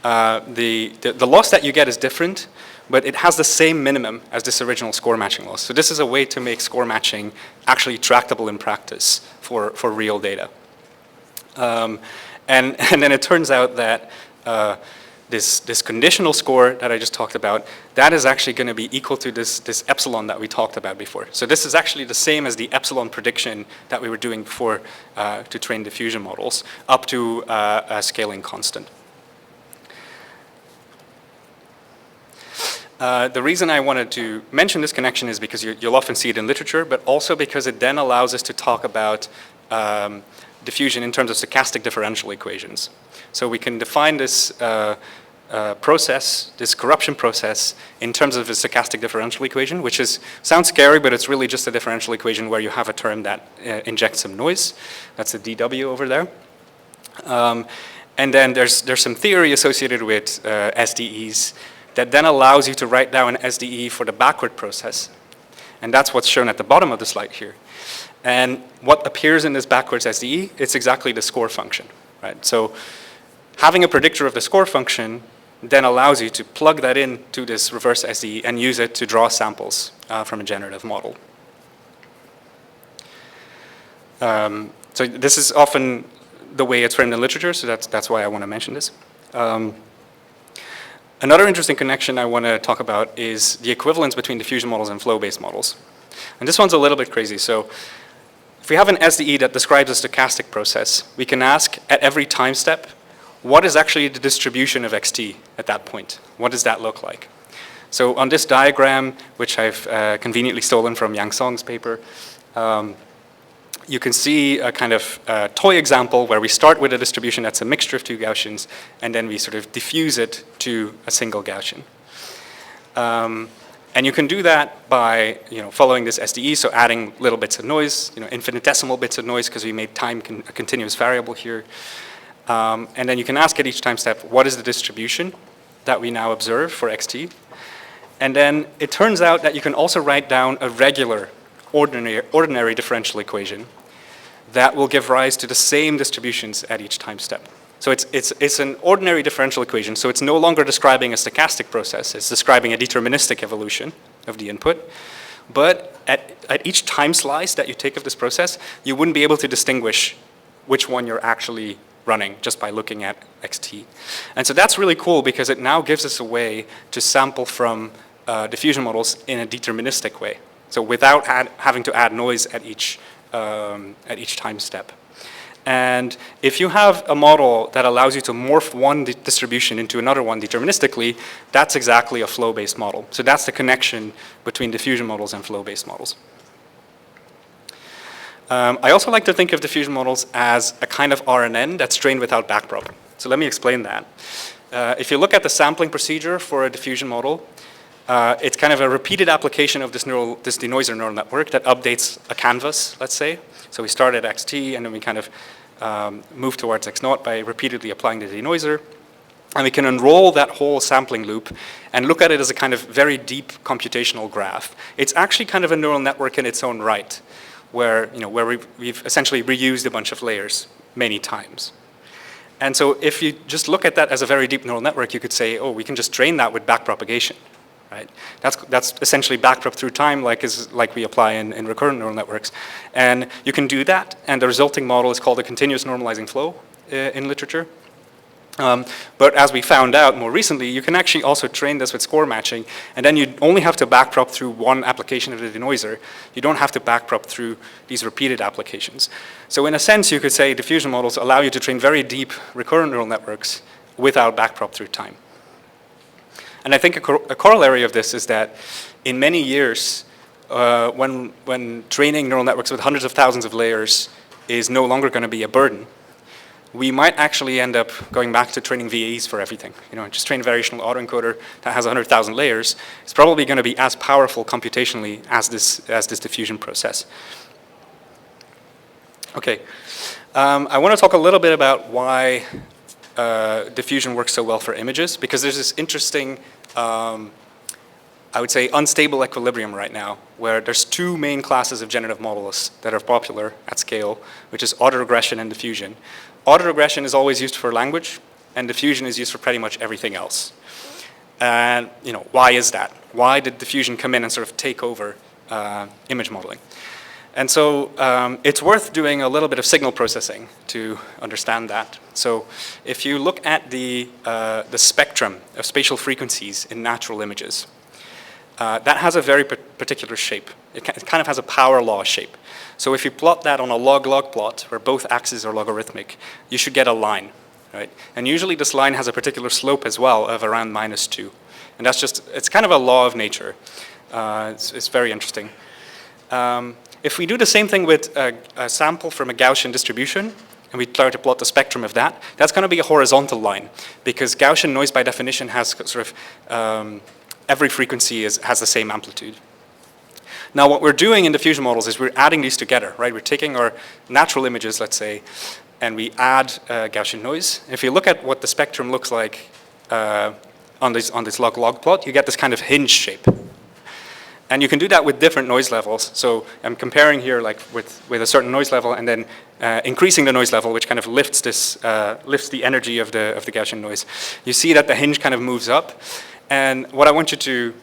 the loss that you get is different, but it has the same minimum as this original score matching loss. So this is a way to make score matching actually tractable in practice for real data. And then it turns out that this conditional score that I just talked about, that is actually going to be equal to this epsilon that we talked about before. So this is actually the same as the epsilon prediction that we were doing before to train diffusion models, up to a scaling constant. The reason I wanted to mention this connection is because you'll often see it in literature, but also because it then allows us to talk about diffusion in terms of stochastic differential equations. So we can define this process, this corruption process, in terms of a stochastic differential equation, which sounds scary, but it's really just a differential equation where you have a term that injects some noise. That's the dW over there. And then there's some theory associated with SDEs that then allows you to write down an SDE for the backward process. And that's what's shown at the bottom of the slide here. And what appears in this backwards SDE, it's exactly the score function, right? So having a predictor of the score function then allows you to plug that into this reverse SDE and use it to draw samples from a generative model. So this is often the way it's framed in literature, so that's why I want to mention this. Another interesting connection I want to talk about is the equivalence between diffusion models and flow-based models. And this one's a little bit crazy. So if we have an SDE that describes a stochastic process, we can ask at every time step, what is actually the distribution of xt at that point? What does that look like? So on this diagram, which I've conveniently stolen from Yang Song's paper, you can see a kind of toy example where we start with a distribution that's a mixture of two Gaussians, and then we sort of diffuse it to a single Gaussian. And you can do that by following this SDE, so adding little bits of noise, infinitesimal bits of noise, because we made time a continuous variable here. And then you can ask at each time step, what is the distribution that we now observe for xt? And then it turns out that you can also write down a regular ordinary differential equation that will give rise to the same distributions at each time step. So it's an ordinary differential equation, so it's no longer describing a stochastic process, it's describing a deterministic evolution of the input. But at each time slice that you take of this process, you wouldn't be able to distinguish which one you're actually running just by looking at xt. And so that's really cool because it now gives us a way to sample from diffusion models in a deterministic way. So without having to add noise at each time step. And if you have a model that allows you to morph one distribution into another one deterministically, that's exactly a flow-based model. So that's the connection between diffusion models and flow-based models. I also like to think of diffusion models as a kind of RNN that's trained without backprop. So let me explain that. If you look at the sampling procedure for a diffusion model, it's kind of a repeated application of this denoiser neural network that updates a canvas, let's say. So we start at xt, and then we kind of move towards x0 by repeatedly applying the denoiser. And we can unroll that whole sampling loop and look at it as a kind of very deep computational graph. It's actually kind of a neural network in its own right, where we've essentially reused a bunch of layers many times. And so if you just look at that as a very deep neural network, you could say, oh, we can just train that with backpropagation. Right? That's essentially backprop through time like we apply in recurrent neural networks. And you can do that, and the resulting model is called a continuous normalizing flow in literature. But as we found out more recently, you can actually also train this with score matching, and then you only have to backprop through one application of the denoiser. You don't have to backprop through these repeated applications. So in a sense, you could say diffusion models allow you to train very deep recurrent neural networks without backprop through time. And I think a corollary of this is that in many years, when training neural networks with hundreds of thousands of layers is no longer going to be a burden, we might actually end up going back to training VAEs for everything. Just train a variational autoencoder that has 100,000 layers. It's probably going to be as powerful computationally as this diffusion process. Okay, I want to talk a little bit about why diffusion works so well for images, because there's this interesting, I would say, unstable equilibrium right now, where there's two main classes of generative models that are popular at scale, which is autoregression and diffusion. Autoregression is always used for language, and diffusion is used for pretty much everything else. And why is that? Why did diffusion come in and sort of take over image modeling? And so it's worth doing a little bit of signal processing to understand that. So if you look at the spectrum of spatial frequencies in natural images, that has a very particular shape. It kind of has a power law shape. So if you plot that on a log-log plot, where both axes are logarithmic, you should get a line, right? And usually this line has a particular slope as well of around -2. And it's kind of a law of nature. It's very interesting. If we do the same thing with a sample from a Gaussian distribution, and we try to plot the spectrum of that, that's going to be a horizontal line, because Gaussian noise by definition has sort of, every frequency has the same amplitude. Now what we're doing in diffusion models is we're adding these together, right? We're taking our natural images, let's say, and we add Gaussian noise. If you look at what the spectrum looks like on this log-log plot, you get this kind of hinge shape. And you can do that with different noise levels. So I'm comparing here like with a certain noise level, and then increasing the noise level, which kind of lifts the energy of the Gaussian noise. You see that the hinge kind of moves up. And what I want you to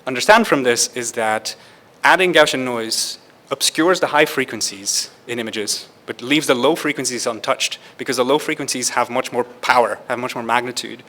understand from this is that adding Gaussian noise obscures the high frequencies in images but leaves the low frequencies untouched, because the low frequencies have much more power, have much more magnitude.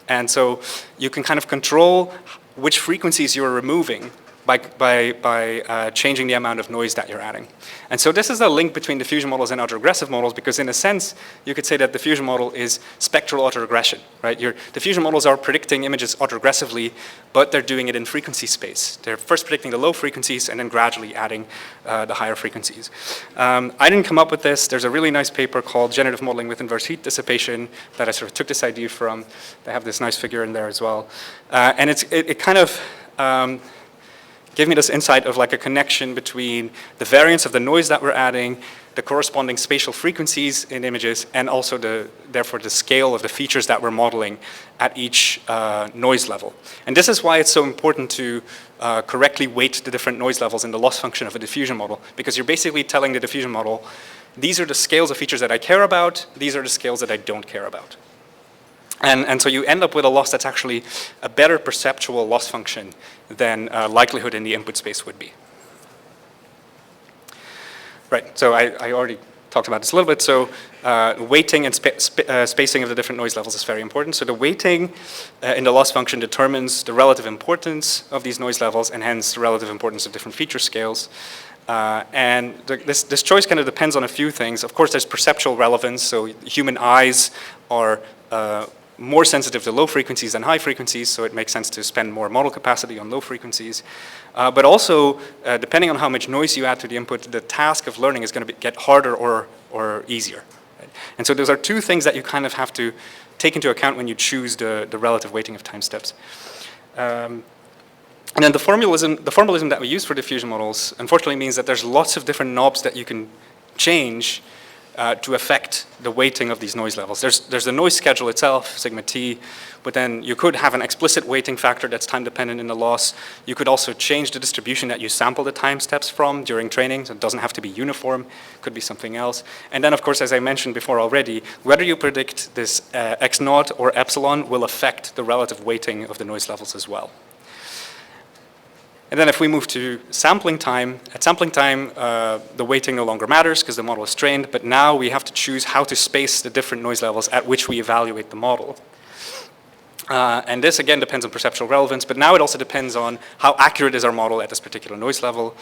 And so you can kind of control which frequencies you're removing by changing the amount of noise that you're adding. And so this is a link between diffusion models and autoregressive models, because in a sense, you could say that the diffusion model is spectral autoregression, right? Your diffusion models are predicting images autoregressively, but they're doing it in frequency space. They're first predicting the low frequencies and then gradually adding the higher frequencies. I didn't come up with this. There's a really nice paper called Generative Modeling with Inverse Heat Dissipation that I sort of took this idea from. They have this nice figure in there as well. And it kind of give me this insight of like a connection between the variance of the noise that we're adding, the corresponding spatial frequencies in images, and also therefore the scale of the features that we're modeling at each noise level. And this is why it's so important to correctly weight the different noise levels in the loss function of a diffusion model, because you're basically telling the diffusion model, these are the scales of features that I care about, these are the scales that I don't care about. And so you end up with a loss that's actually a better perceptual loss function than likelihood in the input space would be. Right, so I already talked about this a little bit. So weighting and spacing of the different noise levels is very important. So the weighting in the loss function determines the relative importance of these noise levels, and hence the relative importance of different feature scales. This choice kind of depends on a few things. Of course, there's perceptual relevance. So human eyes are more sensitive to low frequencies than high frequencies, so it makes sense to spend more model capacity on low frequencies. But also, depending on how much noise you add to the input, the task of learning is going to get harder or easier. Right? And so those are two things that you kind of have to take into account when you choose the relative weighting of time steps. And then the formalism that we use for diffusion models, unfortunately, means that there's lots of different knobs that you can change to affect the weighting of these noise levels. There's the noise schedule itself, sigma t, but then you could have an explicit weighting factor that's time dependent in the loss. You could also change the distribution that you sample the time steps from during training, so it doesn't have to be uniform, could be something else. And then of course, as I mentioned before already, whether you predict this x naught or epsilon will affect the relative weighting of the noise levels as well. And then if we move to sampling time, at sampling time, the weighting no longer matters because the model is trained, but now we have to choose how to space the different noise levels at which we evaluate the model. And this again depends on perceptual relevance, but now it also depends on how accurate is our model at this particular noise level,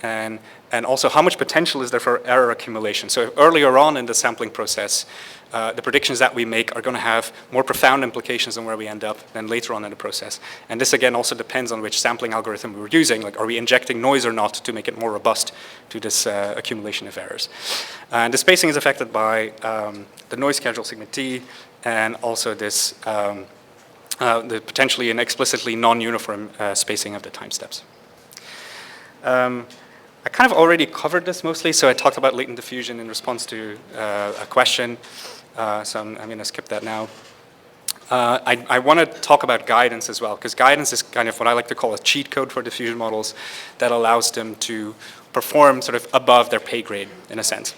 and also how much potential is there for error accumulation. So earlier on in the sampling process, the predictions that we make are going to have more profound implications on where we end up than later on in the process. And this again also depends on which sampling algorithm we're using. Like, are we injecting noise or not to make it more robust to this accumulation of errors? And the spacing is affected by the noise schedule sigma t, and also this the potentially and explicitly non-uniform spacing of the time steps. I kind of already covered this mostly, so I talked about latent diffusion in response to a question, so I'm going to skip that now. I want to talk about guidance as well, because guidance is kind of what I like to call a cheat code for diffusion models that allows them to perform sort of above their pay grade, in a sense.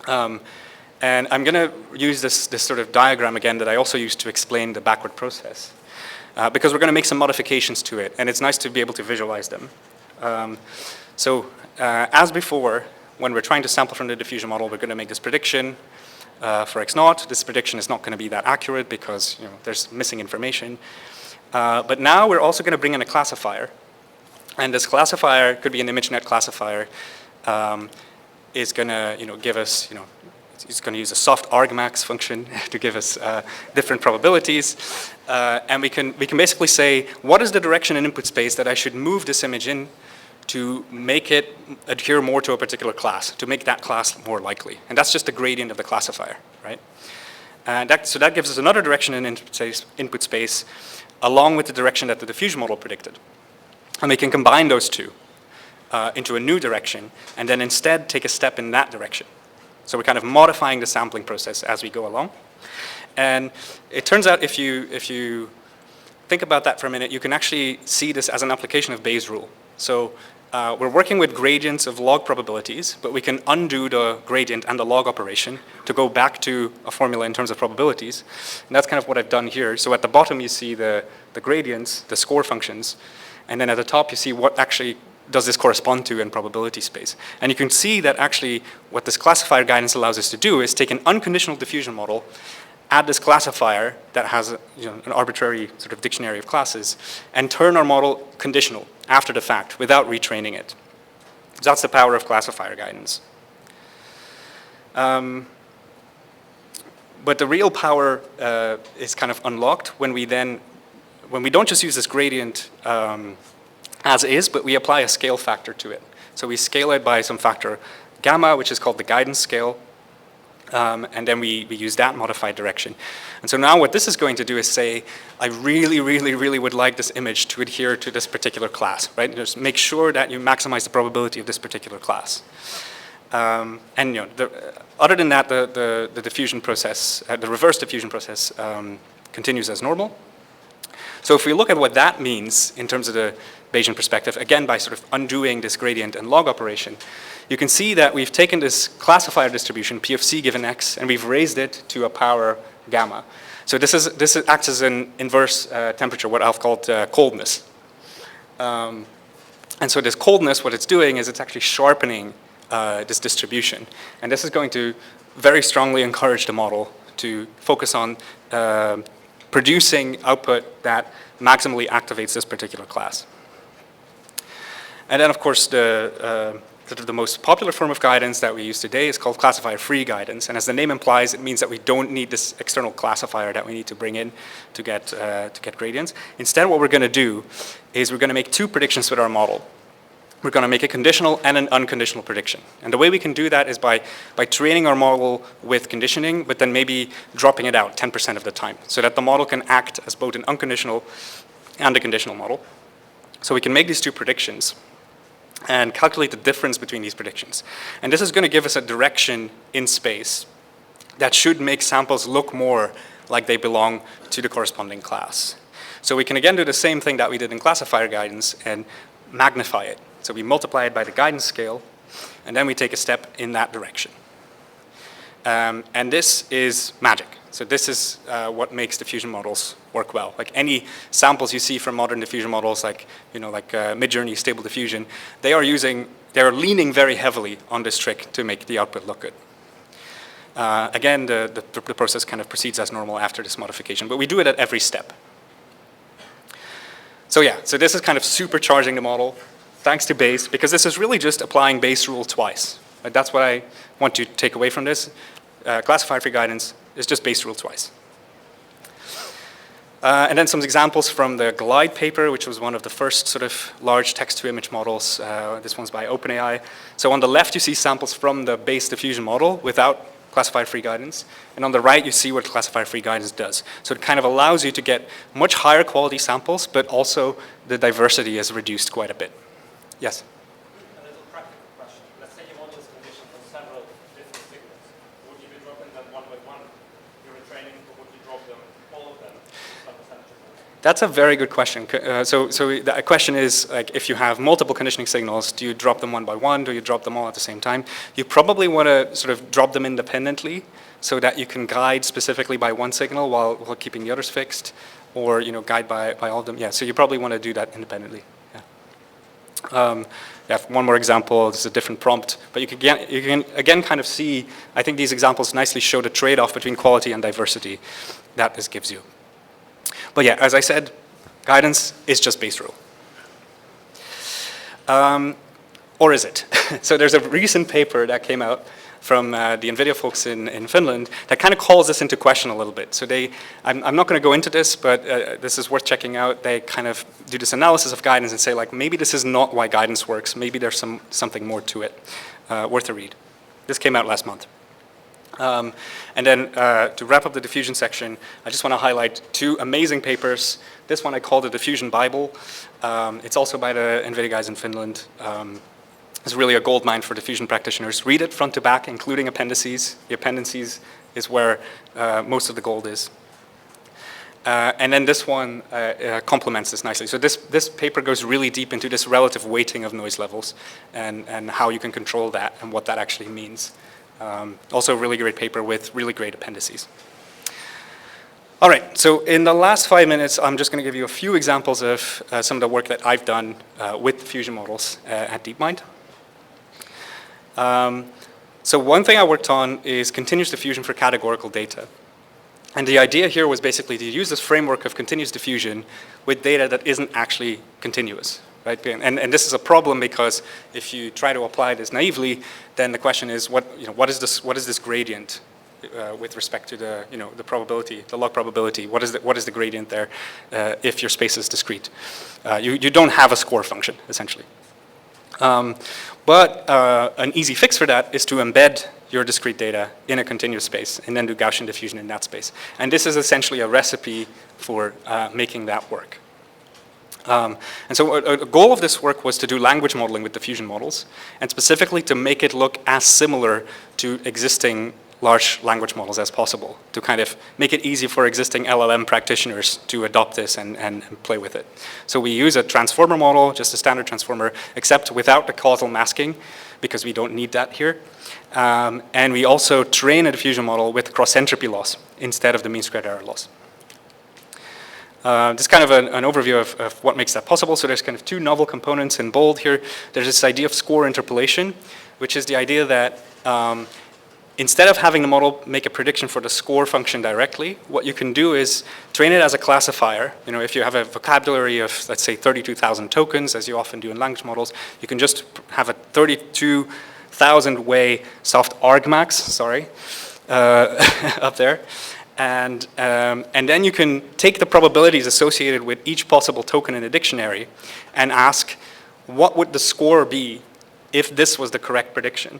And I'm going to use this sort of diagram again that I also used to explain the backward process, because we're going to make some modifications to it, and it's nice to be able to visualize them. So as before, when we're trying to sample from the diffusion model, we're going to make this prediction for x naught. This prediction is not going to be that accurate because there's missing information. But now we're also going to bring in a classifier. And this classifier could be an ImageNet classifier. Is going to give us, it's going to use a soft argmax function to give us different probabilities. And we can basically say, what is the direction in input space that I should move this image in to make it adhere more to a particular class, to make that class more likely. And that's just the gradient of the classifier, right? And so that gives us another direction in input space along with the direction that the diffusion model predicted. And we can combine those two into a new direction and then instead take a step in that direction. So we're kind of modifying the sampling process as we go along. And it turns out if you think about that for a minute, you can actually see this as an application of Bayes' rule. So we're working with gradients of log probabilities, but we can undo the gradient and the log operation to go back to a formula in terms of probabilities. And that's kind of what I've done here. So at the bottom, you see the gradients, the score functions. And then at the top, you see what actually does this correspond to in probability space? And you can see that actually what this classifier guidance allows us to do is take an unconditional diffusion model, add this classifier that has an arbitrary sort of dictionary of classes, and turn our model conditional after the fact without retraining it. So that's the power of classifier guidance. But the real power is kind of unlocked when we don't just use this gradient as is, but we apply a scale factor to it. So we scale it by some factor gamma, which is called the guidance scale, and then we use that modified direction. And so now what this is going to do is say, I really, really, really would like this image to adhere to this particular class, right? Just make sure that you maximize the probability of this particular class. And other than that, the diffusion process, the reverse diffusion process continues as normal. So if we look at what that means in terms of the Bayesian perspective, again by sort of undoing this gradient and log operation, you can see that we've taken this classifier distribution, P of C given X, and we've raised it to a power gamma. So this acts as an inverse temperature, what I've called coldness. And so this coldness, what it's doing is it's actually sharpening this distribution. And this is going to very strongly encourage the model to focus on producing output that maximally activates this particular class. And then, of course, the most popular form of guidance that we use today is called classifier-free guidance. And as the name implies, it means that we don't need this external classifier that we need to bring in to get gradients. Instead, what we're going to do is we're going to make two predictions with our model. We're going to make a conditional and an unconditional prediction. And the way we can do that is by training our model with conditioning, but then maybe dropping it out 10% of the time, so that the model can act as both an unconditional and a conditional model. So we can make these two predictions and calculate the difference between these predictions. And this is going to give us a direction in space that should make samples look more like they belong to the corresponding class. So we can again do the same thing that we did in classifier guidance and magnify it. So we multiply it by the guidance scale, and then we take a step in that direction. And this is magic. So this is what makes diffusion models work well. Like any samples you see from modern diffusion models, like Midjourney Stable Diffusion, they are leaning very heavily on this trick to make the output look good. Again, the process kind of proceeds as normal after this modification, but we do it at every step. So yeah, so this is kind of supercharging the model, thanks to Bayes, because this is really just applying Bayes' rule twice. That's what I want you to take away from this. Classifier-free guidance is just Bayes' rule twice. And then some examples from the GLIDE paper, which was one of the first sort of large text-to-image models. This one's by OpenAI. So on the left, you see samples from the Bayes diffusion model without classifier-free guidance. And on the right, you see what classifier-free guidance does. So it kind of allows you to get much higher quality samples, but also the diversity is reduced quite a bit. Yes? A little practical question. Let's say your model is conditioned on several different signals. Would you be dropping them one by one during training, or would you drop them, all of them, some percentage of them? That's a very good question. So the question is, like, if you have multiple conditioning signals, do you drop them one by one? Do you drop them all at the same time? You probably want to sort of drop them independently so that you can guide specifically by one signal while keeping the others fixed, or guide by all of them. Yeah, so you probably want to do that independently. Yeah, one more example. This is a different prompt, but you can again kind of see, I think these examples nicely show the trade-off between quality and diversity that this gives you. But yeah, as I said, guidance is just Bayes' rule. Or is it? So there's a recent paper that came out from the NVIDIA folks in Finland that kind of calls this into question a little bit. So I'm not going to go into this, but this is worth checking out. They kind of do this analysis of guidance and say, like, maybe this is not why guidance works. Maybe there's something more to it. Worth a read. This came out last month. And then to wrap up the diffusion section, I just want to highlight two amazing papers. This one I call the Diffusion Bible. It's also by the NVIDIA guys in Finland. It's really a gold mine for diffusion practitioners. Read it front to back, including appendices. The appendices is where most of the gold is. And then this one complements this nicely. So this paper goes really deep into this relative weighting of noise levels and how you can control that and what that actually means. Also a really great paper with really great appendices. All right, so in the last 5 minutes, I'm just going to give you a few examples of some of the work that I've done with diffusion models at DeepMind. So one thing I worked on is continuous diffusion for categorical data. And the idea here was basically to use this framework of continuous diffusion with data that isn't actually continuous, right? And this is a problem because if you try to apply this naively, then the question is, what is this gradient with respect to the the probability, the log probability? What is the gradient there if your space is discrete? You don't have a score function essentially. But an easy fix for that is to embed your discrete data in a continuous space and then do Gaussian diffusion in that space. And this is essentially a recipe for making that work. And so a goal of this work was to do language modeling with diffusion models, and specifically to make it look as similar to existing large language models as possible, to kind of make it easy for existing LLM practitioners to adopt this and play with it. So we use a transformer model, just a standard transformer, except without the causal masking, because we don't need that here. And we also train a diffusion model with cross-entropy loss instead of the mean squared error loss. This is kind of an overview of what makes that possible. So there's kind of two novel components in bold here. There's this idea of score interpolation, which is the idea that instead of having the model make a prediction for the score function directly, what you can do is train it as a classifier. If you have a vocabulary of, let's say, 32,000 tokens, as you often do in language models, you can just have a 32,000 way soft argmax, up there. And then you can take the probabilities associated with each possible token in the dictionary and ask, what would the score be if this was the correct prediction?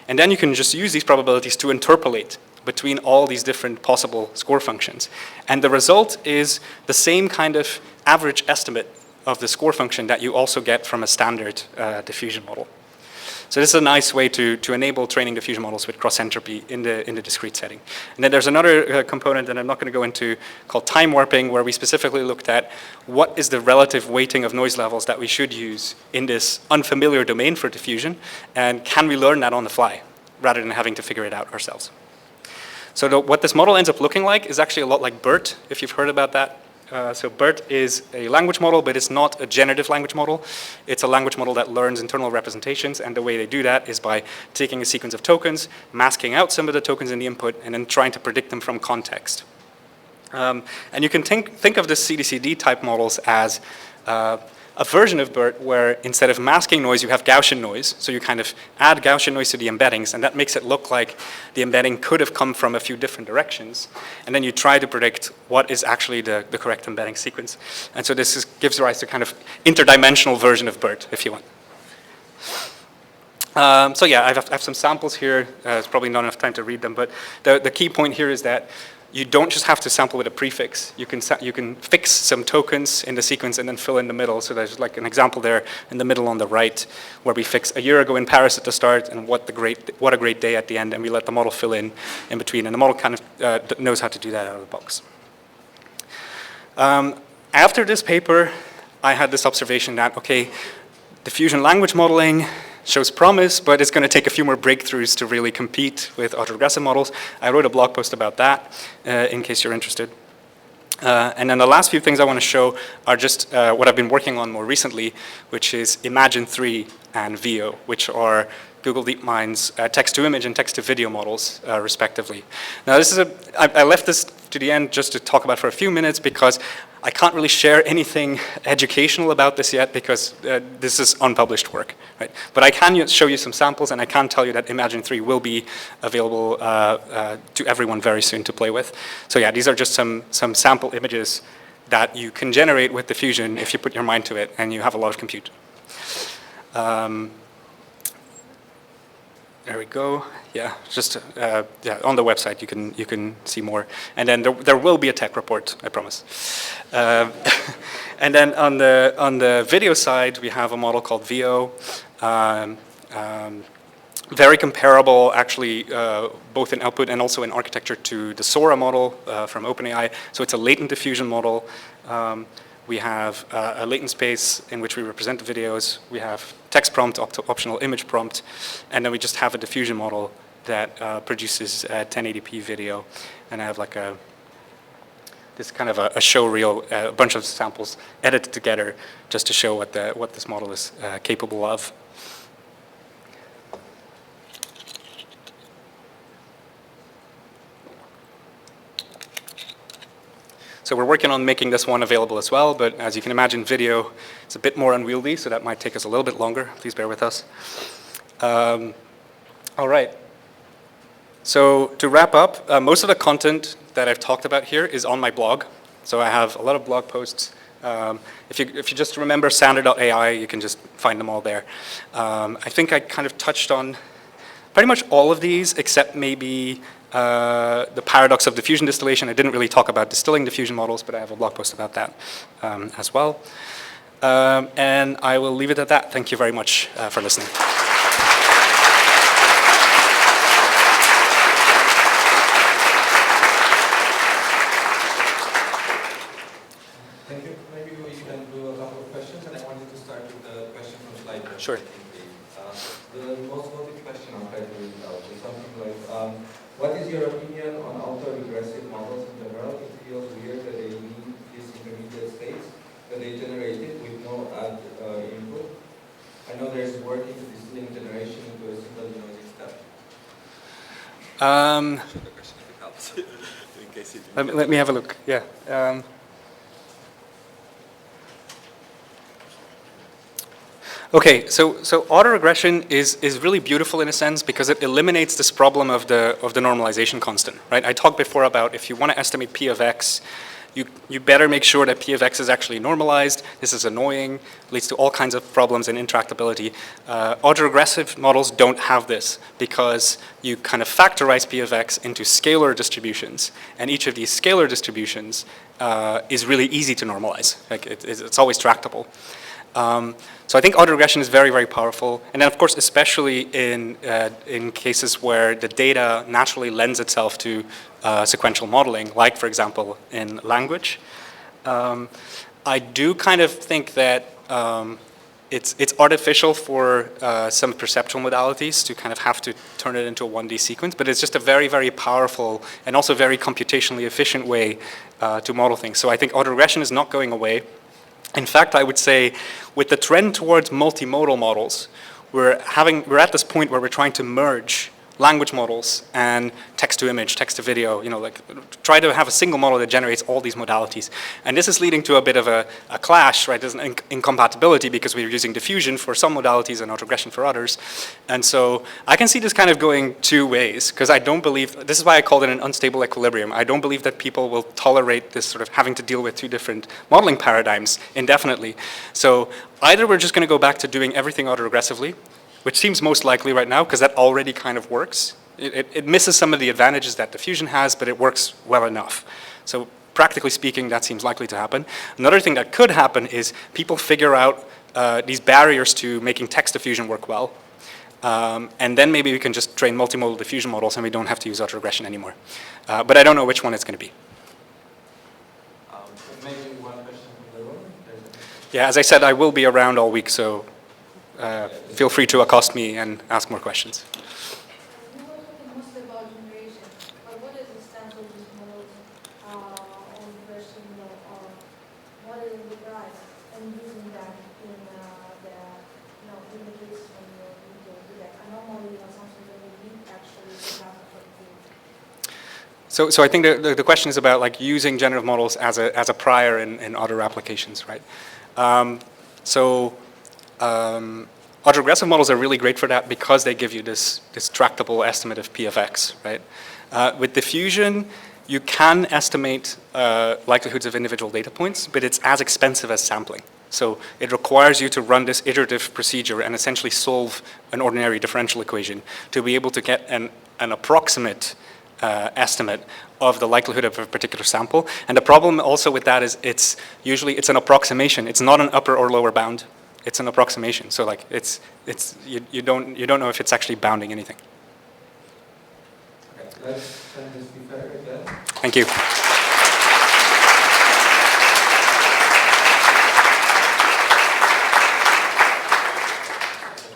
And then you can just use these probabilities to interpolate between all these different possible score functions. And the result is the same kind of average estimate of the score function that you also get from a standard diffusion model. So this is a nice way to enable training diffusion models with cross-entropy in the discrete setting. And then there's another component that I'm not going to go into called time warping, where we specifically looked at what is the relative weighting of noise levels that we should use in this unfamiliar domain for diffusion, and can we learn that on the fly rather than having to figure it out ourselves. So what this model ends up looking like is actually a lot like BERT, if you've heard about that. So BERT is a language model, but it's not a generative language model. It's a language model that learns internal representations, and the way they do that is by taking a sequence of tokens, masking out some of the tokens in the input, and then trying to predict them from context. And you can think of the CDCD type models as a version of BERT where instead of masking noise, you have Gaussian noise. So you kind of add Gaussian noise to the embeddings, and that makes it look like the embedding could have come from a few different directions. And then you try to predict what is actually the correct embedding sequence. And so this gives rise to kind of interdimensional version of BERT, if you want. So yeah, I have some samples here. There's probably not enough time to read them, but the key point here is that you don't just have to sample with a prefix. You can fix some tokens in the sequence and then fill in the middle. So there's like an example there in the middle on the right, where we fix a year ago in Paris at the start and what a great day at the end, and we let the model fill in between. And the model kind of knows how to do that out of the box. After this paper, I had this observation that, okay, diffusion language modeling shows promise, but it's going to take a few more breakthroughs to really compete with autoregressive models. I wrote a blog post about that, in case you're interested. And then the last few things I want to show are just what I've been working on more recently, which is Imagine3 and VO, which are Google DeepMind's text-to-image and text-to-video models, respectively. Now, I left this to the end just to talk about for a few minutes because I can't really share anything educational about this yet because this is unpublished work, right? But I can show you some samples, and I can tell you that Imagine3 will be available to everyone very soon to play with. So yeah, these are just some sample images that you can generate with diffusion if you put your mind to it and you have a lot of compute. There we go. Yeah, just yeah, on the website you can see more, and then there will be a tech report, I promise. And then on the video side, we have a model called VO, very comparable, actually, both in output and also in architecture to the Sora model from OpenAI. So it's a latent diffusion model. We have a latent space in which we represent the videos. We have text prompt, optional image prompt, and then we just have a diffusion model that produces 1080p video. And I have like this is kind of a show reel, a bunch of samples edited together just to show what this model is capable of. So we're working on making this one available as well, but as you can imagine, video is a bit more unwieldy, so that might take us a little bit longer. Please bear with us. All right. So to wrap up, most of the content that I've talked about here is on my blog. So I have a lot of blog posts. If you just remember sander.ai, you can just find them all there. I think I kind of touched on pretty much all of these, except maybe the paradox of diffusion distillation. I didn't really talk about distilling diffusion models, but I have a blog post about that as well. And I will leave it at that. Thank you very much for listening. Thank you. Maybe we can do a couple of questions, and I wanted to start with the question from slide. Sure. The most voted question I'll try to read out is something like, what is your opinion on autoregressive models in general? It feels weird that they need these intermediate states, that they generate it with no add input. I know there's work into distilling generation into a single denoising step. The question if it helps. In case it Let me have a look. Yeah. Okay, so autoregression is really beautiful in a sense because it eliminates this problem of the normalization constant, right? I talked before about if you want to estimate P of X, you better make sure that P of X is actually normalized. This is annoying, leads to all kinds of problems in interactability. Autoregressive models don't have this because you kind of factorize P of X into scalar distributions, and each of these scalar distributions is really easy to normalize. Like it's always tractable. So I think autoregression is very, very powerful. And then, of course, especially in cases where the data naturally lends itself to sequential modeling, like, for example, in language. I do kind of think that it's artificial for some perceptual modalities to kind of have to turn it into a 1D sequence, but it's just a very, very powerful and also very computationally efficient way to model things. So I think autoregression is not going away. In fact, I would say with the trend towards multimodal models, we're at this point where we're trying to merge language models and text-to-image, text-to-video, like try to have a single model that generates all these modalities. And this is leading to a bit of a clash, right? There's an incompatibility because we're using diffusion for some modalities and autoregression for others. And so I can see this kind of going two ways because I don't believe, this is why I called it an unstable equilibrium. I don't believe that people will tolerate this sort of having to deal with two different modeling paradigms indefinitely. So either we're just going to go back to doing everything autoregressively, which seems most likely right now because that already kind of works. It misses some of the advantages that diffusion has, but it works well enough. So practically speaking, that seems likely to happen. Another thing that could happen is people figure out these barriers to making text diffusion work well. And then maybe we can just train multimodal diffusion models and we don't have to use autoregression anymore. But I don't know which one it's going to be. Maybe one question from the room. Yeah, as I said, I will be around all week, so feel free to accost me and ask more questions. You were talking mostly about generation, but what is the stance of these models on version or what is the price and using that in the case when you need to do that anomaly or something that you need actually to have for the So I think the question is about like using generative models as a prior in other applications, right? Autoregressive models are really great for that because they give you this tractable estimate of P of X, right? With diffusion, you can estimate likelihoods of individual data points, but it's as expensive as sampling. So it requires you to run this iterative procedure and essentially solve an ordinary differential equation to be able to get an approximate estimate of the likelihood of a particular sample. And the problem also with that is it's an approximation. It's not an upper or lower bound. It's an approximation. So like you don't know if it's actually bounding anything. Okay, let's send this speaker again. Thank you.